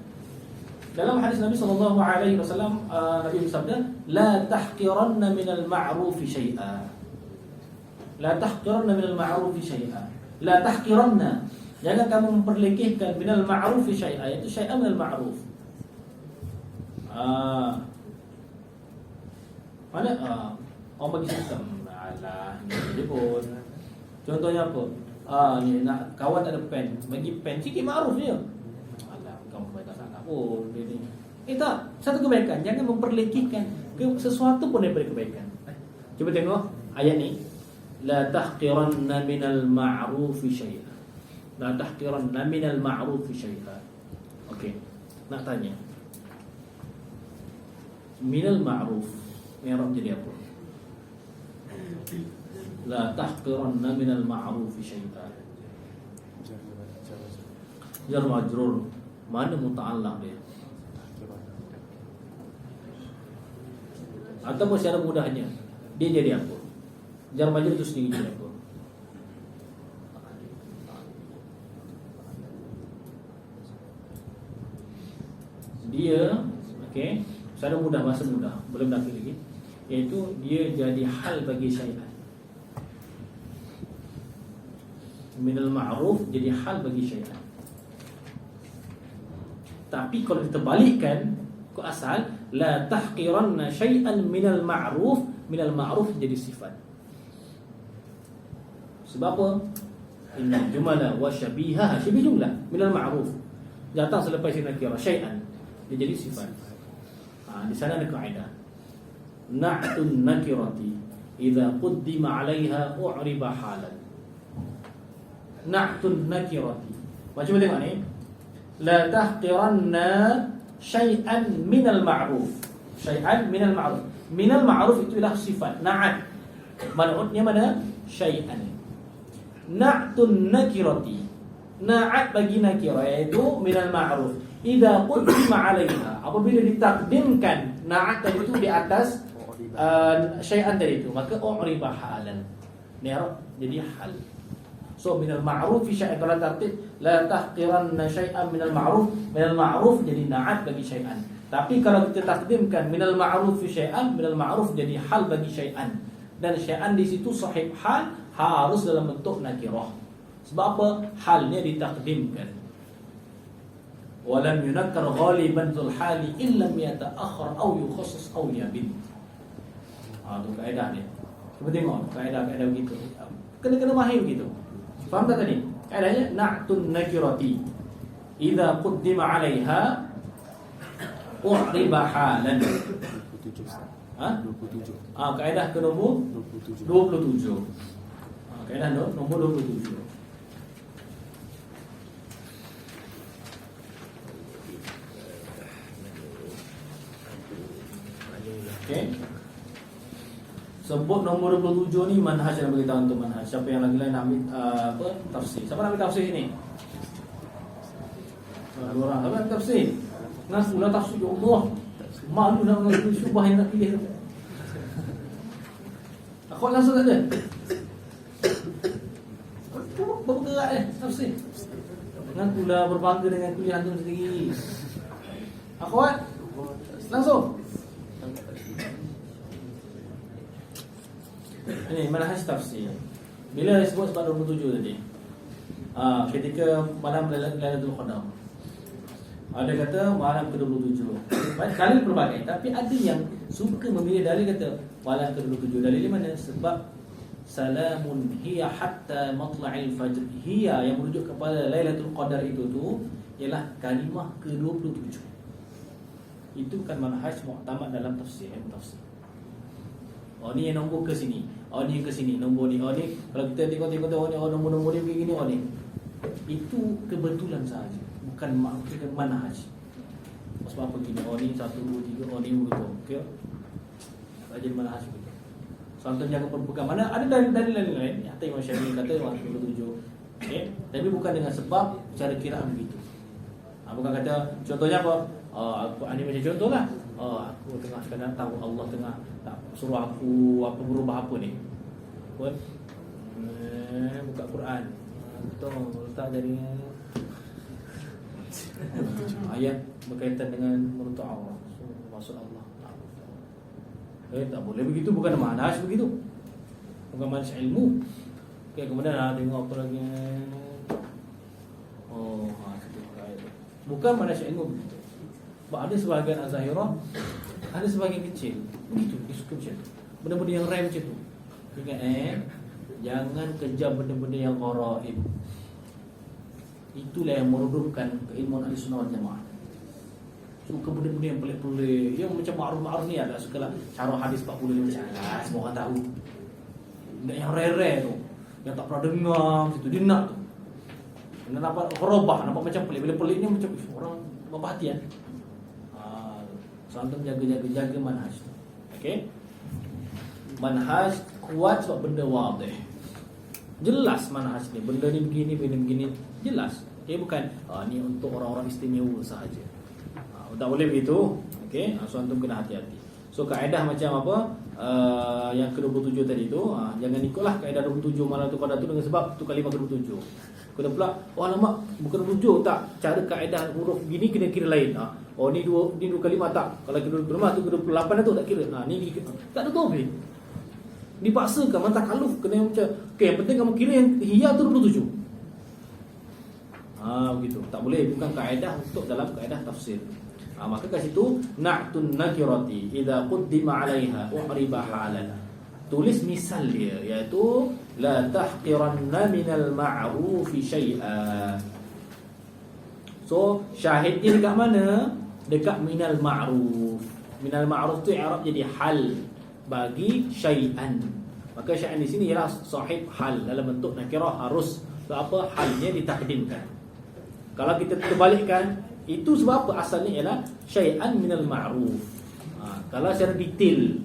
dalam hadis Nabi sallallahu alaihi wasallam Nabi bersabda, la tahqiranna minal ma'ruf syai'a. La tahqiranna minal ma'ruf syai'a. La tahqiranna, jangan kamu memperlekehkan minal ma'ruf syai'a, iaitu syai'a minal ma'ruf. Mana orang bagi sistem. Alah, ni pun. Contohnya apa? Ni nak kawan tak ada pen, bagi pen sikit ma'ruf je. Alah, kamu baik tak sangat pun dia ni. Tak, satu kebaikan, jangan memperlekehkan sesuatu pun daripada kebaikan. Cuba tengok ayat ni. La tahqiranna minal ma'ruf syai'a. La tahqiranna minal ma'ruf syai'a. Okey. Nak tanya. Minal ma'ruf I'rab jadi apa? La tahqiranna minal ma'ruf syai'a. Jar majrur. Mana muta'allaq dia? Atau secara mudahnya dia jadi apa? Jar majrur itu sendiri jadi apa? Dia, okey, secara mudah, bahasa mudah, belum nakil lagi, iaitu dia jadi hal bagi syai'an. Minal ma'ruf jadi hal bagi syai'an. Tapi kalau kita balikkan ke asal, la tahqiranna syai'an minal ma'ruf, minal ma'ruf jadi sifat. Sebab apa? Inna jumala wa syabiha, syabih jumlah minal ma'ruf, datang selepas nakirah syai'an, dia jadi sifat. Di sana ada kaedah. Na'tun nakirati idza quddima 'alaiha u'riba halan. Na'tun nakirati. Macam mana tengok ni? La tahqiranna syai'an minal ma'ruf. Syai'an minal ma'ruf. Minal ma'ruf itu ialah sifat. Na'at. Man'utnya mana? Syai'an. Na'tun nakirati. Na'at bagi nakirah, iaitu minal ma'ruf. Idza quddima 'alaiha, apabila ditakdimkan na'at tadi itu di atas syai'an tadi itu, maka u'riba halan. Ni'rab jadi hal. So minal ma'ruf fi syai'an, kalau tertib la tahqiranna syai'an minal ma'ruf, minal ma'ruf jadi na'at bagi syai'an. Tapi kalau kita takdimkan minal ma'ruf fi syai'an, minal ma'ruf jadi hal bagi syai'an. Dan syai'an di situ sahib hal harus dalam bentuk nakirah. Sebab apa? Halnya ditakdimkan. Walam yunakkar ghaliban dzul hali illam yata'akhkhar aw yukhassas aw yabin. Tu kaedah dia. Cuba tengok kaedah-kaedah begitu. Kena mahir begitu. Faham tak tadi? Kaedahnya na'tun nakirati idza quddima 'alaiha u'riba halan. 27 Ustaz. 27. Kaedah ke nombor 27. Kaedah nombor 27. Okay. Sebut nombor 27 ni manhaj yang beritahu untuk manhaj. Siapa yang lagi lain nak ambil tafsir? Siapa nak ambil tafsir sini? Dua orang. Siapa nak ambil tafsir? Nasulah tafsir, ya Allah. Malu nak mengambil syubah yang nak pilih. Akhwat langsung tak ada. Berapa gerak tafsir. Mengakulah berbangga dengan kuliah antum sendiri. Akhwat langsung. Ini manhaj tafsir. Bila disebut sebab 27 tadi. Ketika malam Lailatul Qadar. Ada kata malam ke-27. Dalil pelbagai, tapi ada yang suka memilih dalil kata malam ke-27. Dalil mana? Sebab salamun hiya hatta matla'il fajr. Hiya yang merujuk kepada Lailatul Qadar itu tu ialah kalimah ke-27. Itu kan manhaj mu'tamad dalam tafsir. Oh ni yang nombor ke sini. Oh ni ke sini nombor ni. Oh ni kalau kita tengok oh nombor-nombor dia begini oh ni. Itu kebetulan sahaja, bukan maksudnya manhaj. Sebab apa gini? Oh ni 1 2 3 oh ni begitu. Okey. Saja manhaj begitu. Contohnya keperbukan mana ada dalil lain. Hatta Imam Syafi'i kata waktu 27. Okey. Tapi bukan dengan sebab cara kiraan begitu. Bukan kata contohnya apa? Ini macam contohlah. Aku tengah kadang tahu Allah tengah tak suruh aku apa berubah apa ni. Pun buka Quran. Betul, letak jadi ayat berkaitan dengan menutup aurat. Maksud Allah. Tak boleh begitu, bukan manhaj begitu. Bukan manhaj ilmu. Okey, kemudian tengok apa lagi. Bukan manhaj ilmu begitu. Sebab ada sebahagian az-zahirah, ada sebahagian kecil. Begitu, dia suka macam tu. Benda-benda yang rare macam tu. Ingat jangan kejar benda-benda yang gharaib. Itulah yang merodokkan keilmuan Ahlussunnah wal Jamaah. Suka benda-benda yang pelik-pelik, yang macam ma'ruf ni ada sukalah syarah hadis 45 salah, semua orang tahu. Benda yang rare tu, yang tak pernah dengar situ dia nak tu. Kena nampak kharabah, nampak macam pelik. Bila pelik ni macam orang berperhatian. So antum jaga manhaj. Okey. Manhaj kuat sebab benda wadih. Jelas manhaj ni, benda ni begini, jelas. Okey, bukan ni untuk orang-orang istimewa sahaja. Tak boleh begitu. Okey, so antum kena hati-hati. So kaedah macam apa yang ke-27 tadi tu, jangan ikutlah kaedah 27 malam tu qadar tu dengan sebab tu kalimah ke-27. Kena pula, alamak bukan 27 tak, cara kaedah huruf gini kena kira lain. Ni dua kalimah tak. Kalau ke-28 tu ke-28 tu tak kira. Ni tak ada tauhid. Dipaksakan mantah kaluf kena macam okey, yang penting kamu kira yang hiya tu 27. Begitu. Tak boleh, bukan kaedah untuk dalam kaedah tafsir. Maka kat situ na'tun nakirati idza quddima 'alaiha uhriba halan. Tulis misal dia iaitu la tahqiranna minal ma'rufi syai'a. So syahidnya dekat mana? Dekat minal ma'ruf. Minal ma'ruf tu i'rab jadi hal bagi syai'an. Maka syai'an di sini ialah sahib hal dalam bentuk nakirah, harus apa halnya ditakdimkan. Kalau kita terbalikkan, itu sebab apa asalnya ialah syai'an minal ma'ruf. Kalau secara detail,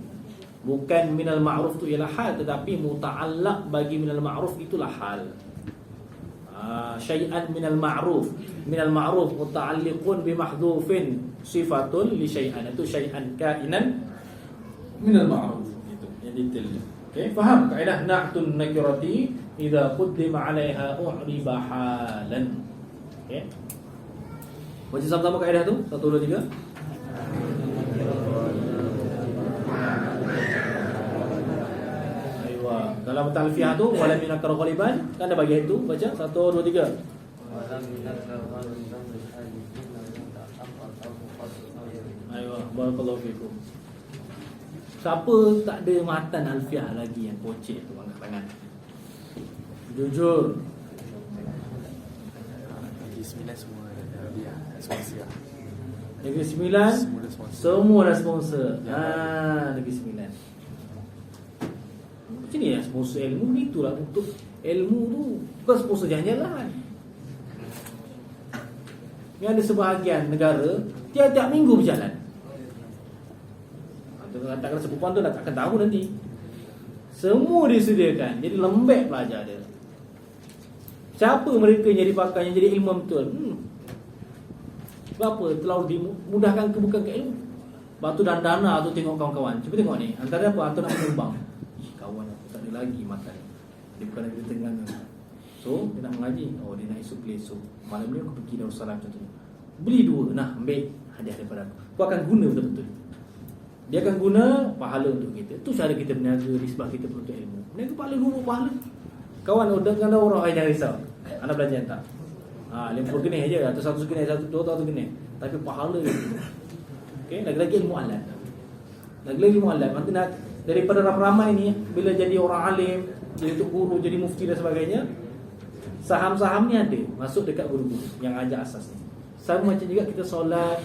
bukan minal ma'ruf tu ialah hal, tetapi muta'allaq bagi minal ma'ruf itulah hal. Syai'an minal ma'ruf. Minal ma'ruf muta'alliqun bimahdhufin sifatun li syai'an. Itu syai'an kainan minal ma'ruf. Itu yang detail. Okey, faham kaedah na'tun nakirati idza quddima 'alaiha uhriba halan. Okey. Baca sama-sama kaedah tu. 1 2 3. Aywa. Dalam talfiyah tu wala minakar ghaliban, kan ada bagian tu. Baca 1 2 3. Aywa, barakallahu fikum. Siapa tak ada matan alfiah lagi yang pocek tu angkat tangan. Jujur. Negeri Sembilan semua Alhamdulillah sponsor. Negeri Sembilan semua dah sponsor. Negeri Sembilan. Macam ni lah sponsor ilmu ni, itulah untuk ilmu tu, bukan sponsor jalan-jalan. Ni ada sebahagian negara tiap-tiap minggu berjalan. Katakan sepupuan tu dah takkan tahu nanti. Semua disediakan. Jadi lembek pelajar dia. Siapa mereka yang jadi pakar, yang jadi ilmu betul? Sebab apa? Terlalu dimudahkan kebukaan ke ilmu. Lepas tu dan dana tu tengok kawan-kawan. Cuba tengok ni. Antara apa? Antara nak menyumbang. kawan aku tak ada lagi makan. Dia bukan negeri tengah. So dia nak mengaji. Oh dia nak esok play esok. Malam ni aku pergi Darussalam contohnya. Beli 2, nah ambil hadiah daripada aku. Kau akan guna betul-betul. Dia akan guna pahala untuk kita. Itu cara kita berniaga di sebelah kita penuntut ilmu. Berniaga pahala, dulu pahala. Kawan dengan orang, jangan risau. Anda belajar tak? 50 genih je atau 100 genih, 200 genih. Tapi pahala dia. Okey, lagi-lagi ilmu alat. Lagi-lagi ilmu alat. Nanti nak daripada ramai-ramai ni bila jadi orang alim, jadi tok guru, jadi mufti dan sebagainya, saham-saham ni ada masuk dekat guru-guru yang ajar asas ni. Sama macam juga kita solat,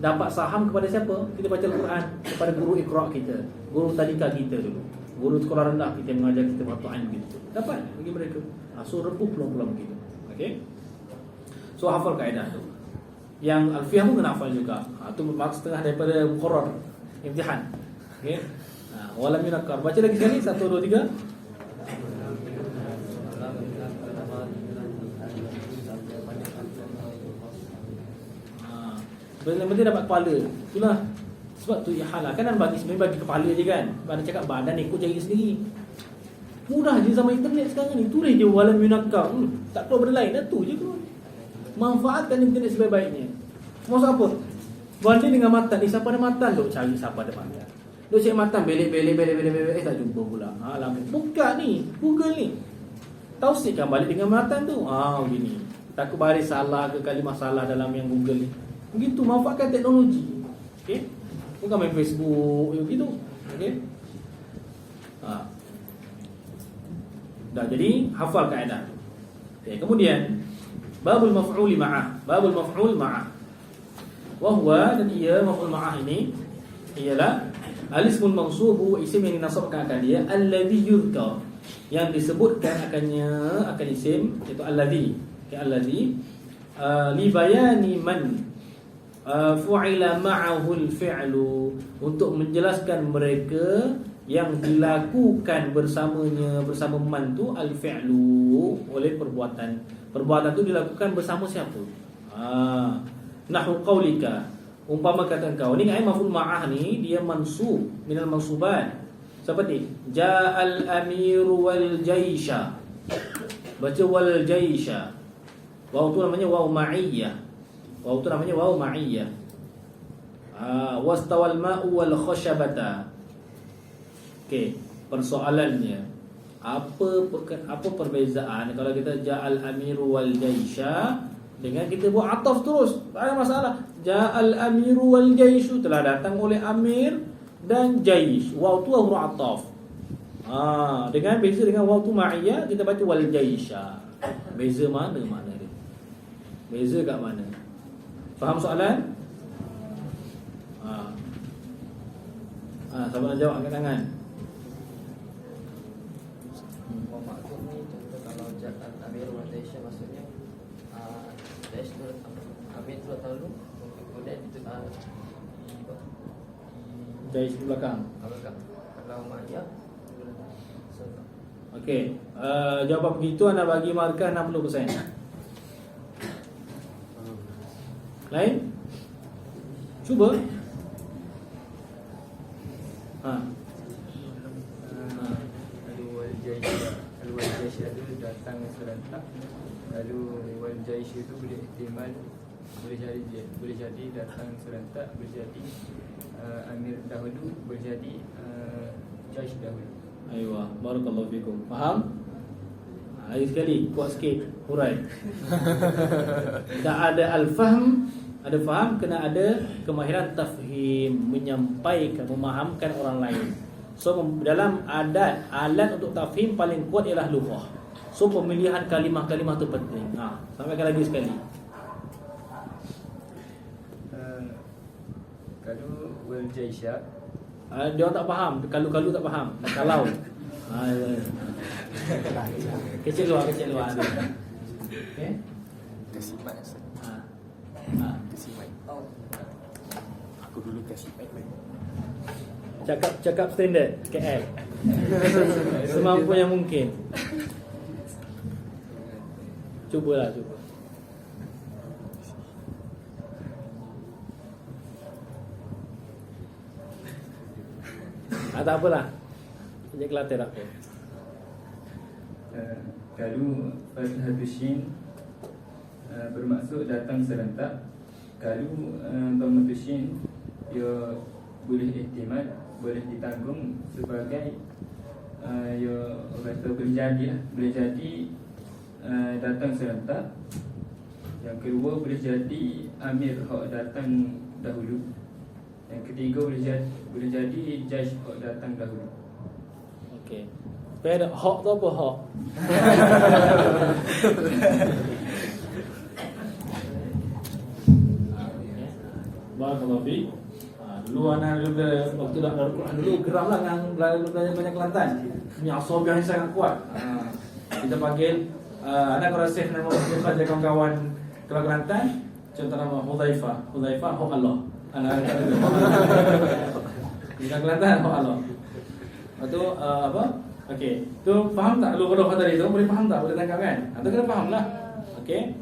dapat saham kepada siapa? Kita baca Al-Quran kepada guru Iqra kita, guru tadika kita dulu, guru sekolah rendah kita yang mengajar kita Al-Quran gitu. Dapat bagi mereka. So rebuh peluang-peluang begitu. Okey. So hafal kaedah tu. Yang alfiah pun kena hafal juga. Itu maksud setengah daripada muqarrar, imtihan. Okey. Walam yunakkar. Baca lagi sekali 1 2 3. Yang penting dapat kepala. Itulah sebab tu ihalah kan bagi sebenarnya bagi kepala je kan. Badan cakap badan ikut cari sendiri. Mudah je zaman internet sekarang ni. Tulis je walam yunakkar. Tak keluar benda lain dah tu je tu. Manfaatkan internet sebaik-baiknya. Maksud apa? Banding dengan matan. Siapa ada matan duk cari siapa ada matan. Duk cari matan belik tak jumpa pula. Alamak. Buka ni, Google ni. Tausikan balik dengan matan tu. Begini. Takut baris salah ke kalimah salah dalam yang Google ni. Begitu manfaatkan teknologi. Okey. Bukan main Facebook begitu. Okey. Dah jadi hafal kaedah. Okey, kemudian babul maf'ul ma'ah. Babul maf'ul ma'ah. Wa huwa dan ia maf'ul ma'ah ini ialah al-ismul mansubu, isim yang dinasabkan akan dia alladhi yuzkar, yang disebutkan akan isim iaitu alladhi. Okey, alladhi li bayani man fu'ila ma'ahu al-fi'lu, untuk menjelaskan mereka yang dilakukan bersamanya, bersama man tu al-fi'lu, oleh perbuatan. Perbuatan tu dilakukan bersama siapa? Nahwu qaulika, umpama kata kau ni ai maf'ul ma'ah ni dia mansub minal mansubat. Seperti ja'al amiru wal jaisha. Baca wal jaisha. Waw tu namanya waw ma'iyyah. Waw tu namanya waw ma'iyyah. Wastawal ma'u wal khashabata. Okey, persoalannya apa perbezaan kalau kita ja'al amiru wal jaisha dengan kita buat ataf terus? Tak ada masalah. Ja'al amiru wal jaishu, telah datang oleh amir dan jaish. Waw tu huruf ataf. Dengan beza dengan waw tu ma'iyah, kita baca wal jaisha. Beza mana dia? Beza kat mana? Faham soalan? Siapa nak jawab angkat tangan? Maksud ni contoh kalau ja'al amir wa jaisha, maksudnya jaish tu amir tu lalu kemudian itu Jaish di belakang. kalau ma'iyah Okey, jawapan begitu anda bagi markah 60%. Lain? Cuba. Lalu wal jaish itu datang serentak. Lalu wal jaish itu boleh ihtimal, boleh jadi datang serentak, boleh jadi amir dahulu, boleh jadi jaish dahulu. Aywa, barakallahu fikum. Faham? Lagi sekali, kuat sikit hurai. Tak ada al-fahm, ada faham, kena ada kemahiran tafhim, menyampaikan, memahamkan orang lain. So dalam alat untuk tafhim paling kuat ialah lughah. So pemilihan kalimah-kalimah tu penting. Sampaikan lagi sekali. Kalau wal jaisha, Dia orang tak faham, kalau tak faham. Kalau kecil luar. Okey. Kasih mic Ustaz. Kasih mic. Aku dulu kasih mic. Cakap standard KL. Semampu yang mungkin. Cuba. Tak apalah. Sejak Kelantan apa? Kalau Fathatul Shin bermaksud datang serentak. Kalau Dhammatul Shin ia boleh ihtimal, boleh ditanggung sebagai ia kata boleh jadi lah. Boleh jadi datang serentak. Yang kedua boleh jadi amir hak datang dahulu. Yang ketiga boleh jadi judge hak datang dahulu. Okey. Pada hak tu apa hak? Barakallahu fiik. Dulu anak waktu dah dalam Quran dulu geramlah dengan belajar banyak Kelantan. Punya asabiah yang sangat kuat. Kita panggil anak korasih nama saja kawan-kawan kalau Kelantan, contoh nama Hudzaifah. Hudzaifah hak Allah. Anak Jika Kelantan hak Allah. Lepas tu apa? Okey. Tu faham tak lu kalau tadi tu boleh faham tak? Boleh tangkap kan? Atau kena fahamlah. Okey.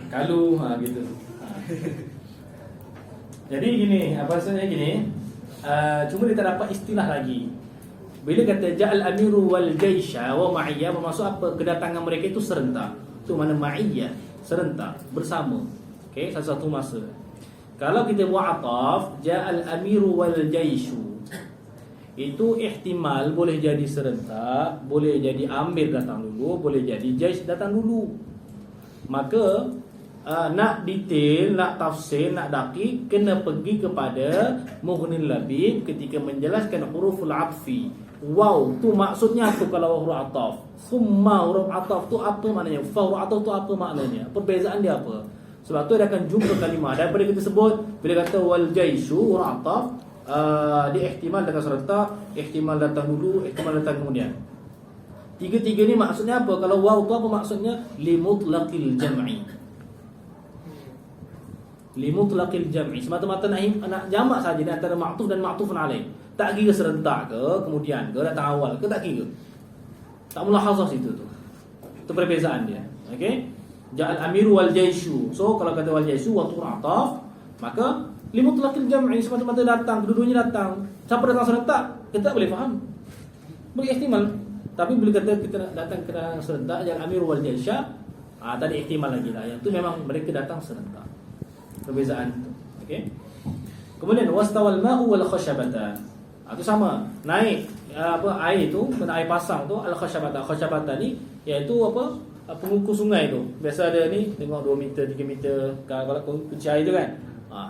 Kalau gitu. Jadi gini, apa maksudnya gini? Cuma dia tak dapat istilah lagi. Bila kata ja'al amiru wal jaisha wa ma'iyya, bermaksud apa? Kedatangan mereka itu serentak. Itu mana ma'iyya? Serentak, bersama. Okey, satu masa. Kalau kita buat ataf, ja'al amiru wal jaishu, itu ihtimal boleh jadi serentak, boleh jadi amir datang dulu, boleh jadi jaish datang dulu. Maka nak detail, nak tafsir, nak dakik, kena pergi kepada Mughnil Labib ketika menjelaskan huruful atfi. Wow, tu maksudnya apa kalau huruf ataf? Summa huruf ataf tu apa maknanya? Fa huruf ataf tu apa maknanya? Perbezaan dia apa? Sebab tu dia akan jumpa kalimah. Daripada kita sebut bila kata wal jaishu huruf ataf, dia ihtimal datang serentak, ihtimal datang dulu, ihtimal datang kemudian. Tiga-tiga ni maksudnya apa? Kalau wow tu apa maksudnya? Limutlaqil jam'i. Limutlaqil jam'i, semata-mata nak jamak saja di antara ma'tuf dan ma'tufun alaih. Tak kira serentak ke, kemudian ke, datang awal ke, tak kira. Tak mulahazah situ tu. Itu perbezaan dia. Okey? Ja'al amiru wal jaishu. So kalau kata wal jaishu wa tu'ataf, maka limutlaqil jam'i, semata-mata datang, kedua-duanya datang. Siapa datang serentak, kita tak boleh faham. Boleh ihtimal. Tapi bila kata kita datang kena serentak, ja'al amiru wal jaisha, tak ada ihtimal lagi lah. Yang tu memang mereka datang serentak. Perbezaan itu. Okey. Kemudian wastawal ma'u wal khashabata. Itu sama. Naik air tu, kena air pasang tu al khashabata. Khashabata ni iaitu apa? Pengukur sungai tu. Biasa ada ni tengok 2 meter, 3 meter kalau kunci air tu kan.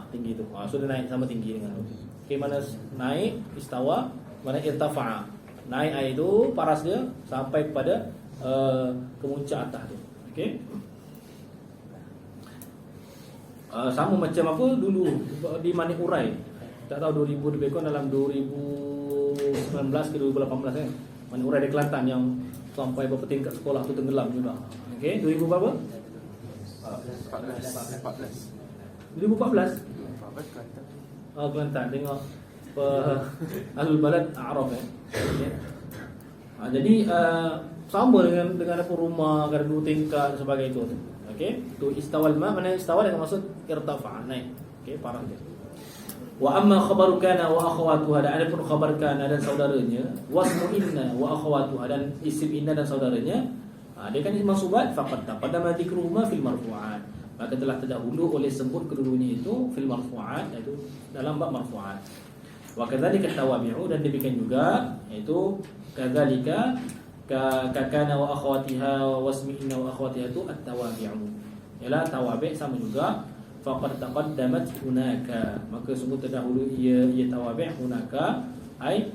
Tinggi tu. So dia naik sama tinggi dengan tu. Okey, mana naik istawa, mana irtafa'a. Naik air tu paras dia sampai kepada kemuncak atas tu. Okey. Sama macam apa dulu di Manik Urai. Tak tahu 2000 lebih kurang dalam 2019 ke 2018 kan. Manik Urai di Kelantan yang sampai beberapa tingkat sekolah tu tenggelam juga. Okey, 2000 berapa? 14. 2014? Kelantan. Kelantan tengok Ahlul Balad A'raf okay. Jadi sama dengan apa rumah ada 2 tingkat dan sebagainya itu. Okey, tu istawal ma, mana istawa dengan maksud irtafa, naik. Okey, parah dia. Wa amma khabaru kana wa akhawatuha, dan adapun khabar kana dan saudaranya, wasmu inna wa akhawatuha, dan isim inna dan saudaranya, dia kan mansubat faqad taqaddama dzikruhuma fil marfu'at. Maka telah terdahulu oleh sebut kedua-duanya itu fil marfu'at, iaitu dalam bab marfu'at. Wa kadzalika tawabi'u, dan demikian juga iaitu kadzalika kana wa akhawatiha wasmi inna wa akhawatiha tu at-tawabi'u. Ialah tawabi' sama juga faqad taqaddamat hunaka, maka sungguh terdahulu ia tawabi' hunaka ai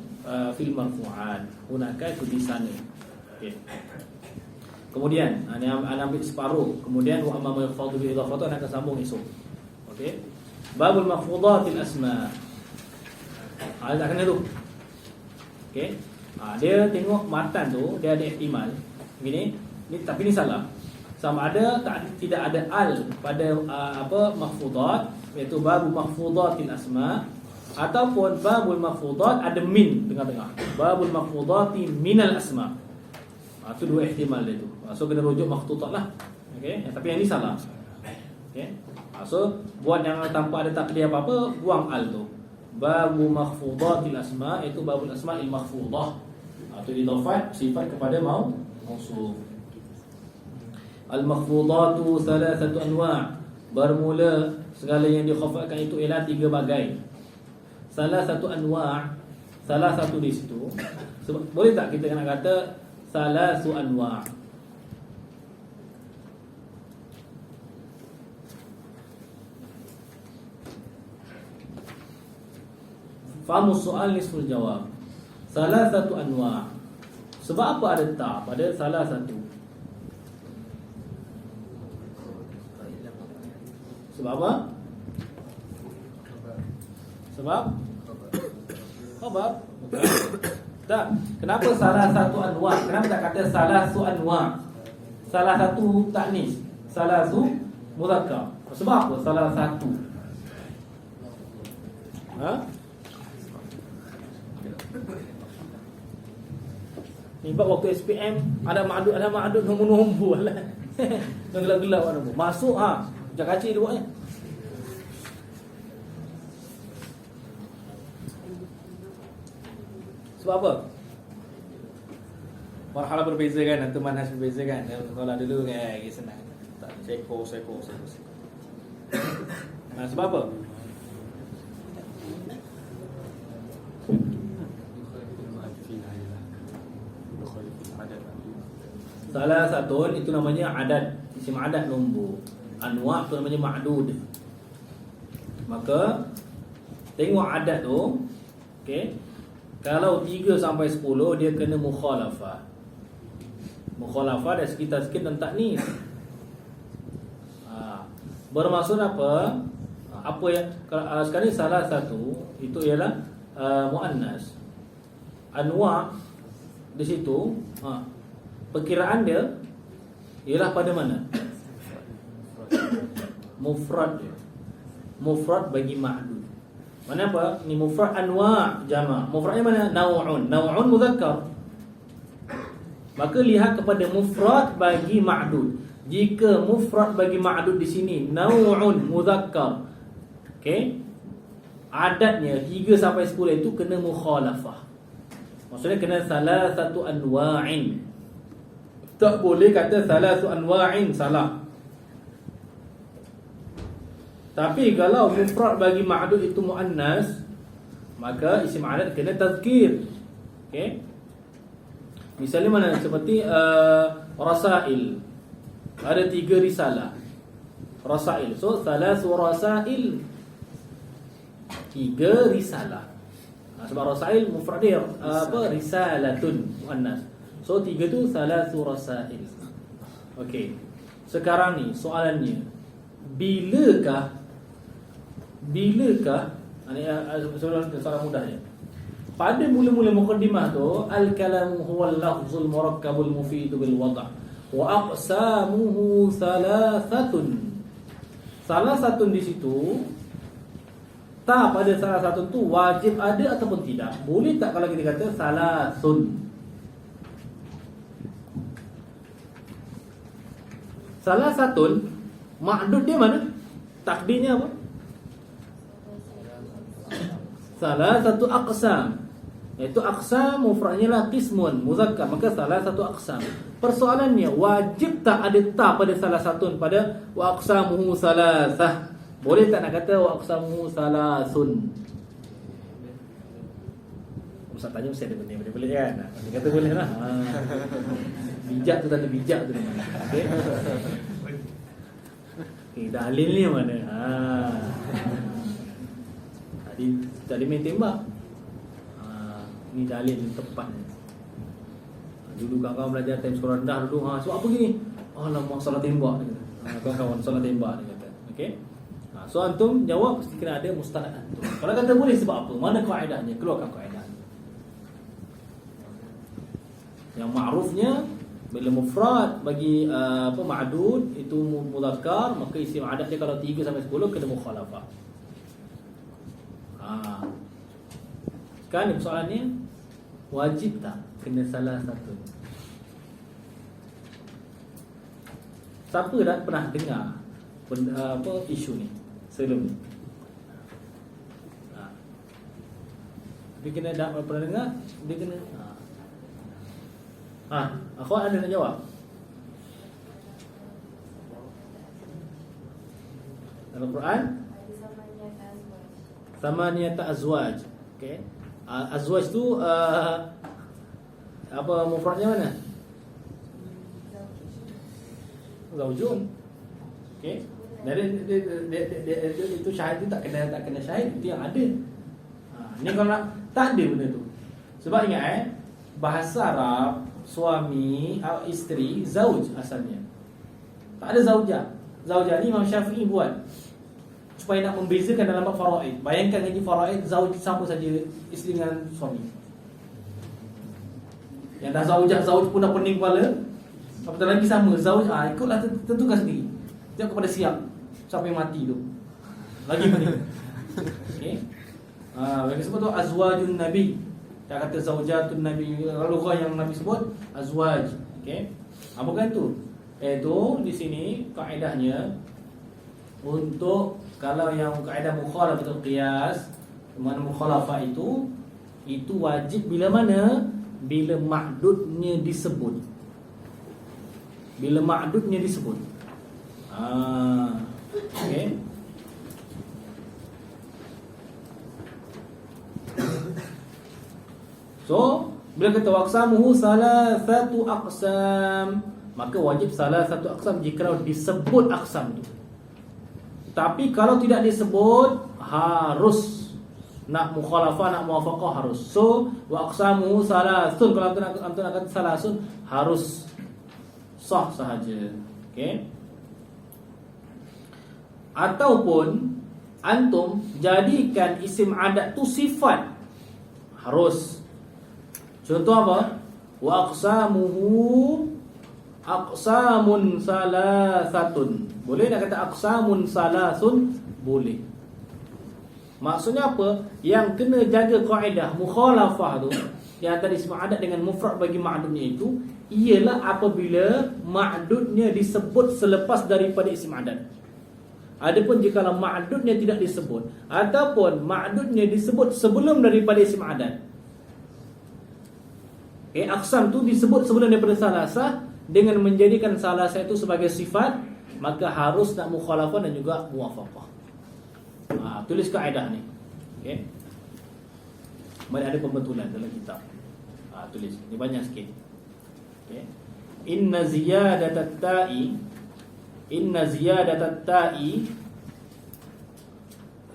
fil marfu'at. Hunaka itu di sana. Okey. Kemudian ana ambil separuh. Kemudian wa amma yafadhu bi idafatu, akan sambung esok. Okey. Babul mahfudhatil asma. Ada kena tu. Okey. Dia tengok matan tu, dia ada ihtimal begini, ni tapi ni salah. Sama ada tidak ada al pada mahfudhat, iaitu babul mahfudhatil asma, ataupun babul mahfudhat ada min tengah-tengah. Babul mahfudhati minal asma. Itu 2 ihtimal dia tu. So kena rujuk makhtutat lah. Okey, tapi yang ni salah. Okey. So buat yang tanpa ada takdir apa-apa, buang al tu. Babu mahfudhatil asma, itu babul asma'il mahfudhah. atau idafat sifat kepada mausuf. Al-makhfudatu thalathatu anwa'. Bermula segala yang dikhafadkan itu ialah 3 bagai. Salah satu anwa', salah satu di situ. Boleh tak kita nak kata salasu anwa'? Fahamus soal nisful jawab. Salah satu anwa'. Sebab apa ada ta pada salah satu? Sebab apa? Sebab khabar. Tak. Kenapa salah satu anwa'? Kenapa tak kata salah satu anwa'? Salah satu taknis, salah satu mudzakkar. Sebab apa salah satu? Ha? Ni bab waktu SPM ada ma'dud nombor lah. Gelap-gelap ada nombor. Masuk macam kacir dia buatnya. Sebab apa? Marhalah berbeza kan, antum manhaj berbeza kan. Sekolah dulu kan senang. Tak seko. Sebab apa? Salah satu itu namanya adad, isim adad nombor. Anwa' tu namanya ma'dud. Maka tengok adad tu, okey. Kalau 3 sampai 10 dia kena mukhalafah. Mukhalafah dari sekitar-sekitar dan taknis. Bermaksud apa? Apa yang sekarang ni salah satu itu ialah muannas. Anwa' di situ perkiraan dia ialah pada mana? Mufrad dia. Mufrad bagi ma'dud. Mana apa? Ni mufrad anwa' jama'. Mufradnya mana? Naw'un. Naw'un mudzakkar. Maka lihat kepada mufrad bagi ma'dud. Jika mufrad bagi ma'dud di sini naw'un mudzakkar, okey, adadnya 3 sampai 10 itu kena mukhalafah. Maksudnya kena salah satu anwa'in. Tak boleh kata salah satu anwa'in, salah. Tapi kalau mufrad bagi ma'dud itu muannas, maka isim adad kena tazkir. Okey. Misalnya mana? Seperti rasail. Ada 3 risalah. Rasail. So salasu rasail. 3 risalah. Sebab rasail mufrad dia risalatun muannas. So 3 tu salasu rasail. Okey. Sekarang ni soalannya, Bilakah soalan mudahnya. Pada mula-mula muqaddimah tu, al-kalamu huwal lafzul murakkabul mufidu bil wad' wa aqsamuhu thalathatun. Salah satu di situ, ta pada salah satu tu wajib ada ataupun tidak? Boleh tak kalau kita kata salasun? Salah satu ma'dud dia mana? Takdirnya apa? Salah satu aqsam. Iaitu aqsam mufradnya lah qismun muzakkar, maka salah satu aqsam. Persoalannya, wajib tak ada ta pada salah satu pada wa aqsamuhu salasah? Boleh tak nak kata wa aqsamuhu salasun? Ustaz tanya mesti ada benda boleh kan? Dia kata boleh lah. Bijak tu tanda bijak tu. Okey. Dalil ni mana? Tadi main tembak. Ni dalil yang tepat. Dulu kawan-kawan belajar time sekolah rendah dulu, sebab apa gini? Alamak, salah tembak dia kata. Kawan-kawan salah tembak dia kata. Okey. So antum jawab mesti kena ada mustanad antum. Kalau kata boleh sebab apa? Mana kaedahnya? Keluarkan kaedah. Yang ma'rufnya bila mufrad bagi ma'dud itu mudzakkar, maka isim adad dia kalau 3 sampai 10 kena mukhalafah. Sekarang ni persoalannya, wajib tak kena salah satu? Siapa dah pernah dengar isu ni sebelum ni? Dia kena dah pernah dengar, dia kena Akhwat ada nak jawab? Dalam Quran Samaniyata azwaj. Okey. Azwaj tu apa mufradnya mana? Zaujun. Okey. Dari itu syahid tu tak kena syahid, itu yang ada. Ni kalau nak, tak ada benda tu. Sebab ingat bahasa Arab suami atau isteri zauj asalnya. Tak ada zaujah. Zaujah ni Imam Syafi'i buat supaya nak membezakan dalam bab faraid. Bayangkan ngaji faraid zauj sama saja isteri dengan suami. Yang dah zauj pun dah pening kepala. Apatah lagi sama zauj, ikutlah tentukan sendiri. Jangan kepada siap sampai mati tu. Lagi pening. Okey. Bagi sebut tu azwajun nabi. Tak kata zaujatun nabi. Kalau yang Nabi sebut azwaj. Okey. Bukan tu. Itu di sini kaedahnya untuk kalau yang kaedah mukhalafatul qiyas, mana mukhalafah itu wajib bila mana? Bila ma'dudnya disebut. Bila ma'dudnya disebut. Okey. So, bila kata waqsamuhu salasatu aqsam, maka wajib salasatu aqsam jika disebut aqsam itu. Tapi kalau tidak disebut, harus nak mukhalafah, nak muwafaqah harus. So, wa aqsamuhu salasun, kalau antum nak kata salasun, harus sah sahaja. Okey. Ataupun antum jadikan isim adat tu sifat, harus. Contoh apa? Wa aqsamuhu aqsamun salasatun. Boleh nak kata aqsamun salasun? Boleh. Maksudnya apa? Yang kena jaga kaedah mukhalafah tu, yang antara isim adat dengan mufrad bagi ma'dudnya itu, ialah apabila ma'dudnya disebut selepas daripada isim adat. Adapun jika ma'dudnya tidak disebut ataupun ma'dudnya disebut sebelum daripada isim adat, aqsam tu disebut sebelum daripada salasah, dengan menjadikan salasah itu sebagai sifat, maka harus nak mukhalafah dan juga muwafaqah. Tulis kaedah ni. Okey. Mari ada pembetulan dalam kitab. Tulis. Ni banyak sikit. Okey. Inna ziyadatat ta'i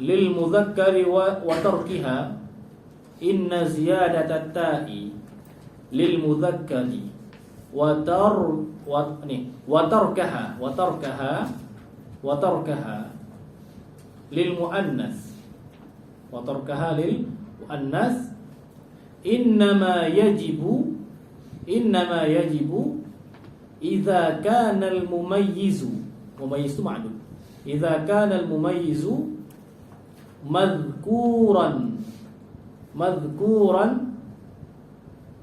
lil mudzakkari wa tarkiha. Inna ziyadatat ta'i lil mudzakkari wa tarkaha lil muannas innama yajibu idza kana al mumayyizu tu ma'dud, idza kana al mumayyizu madhkuran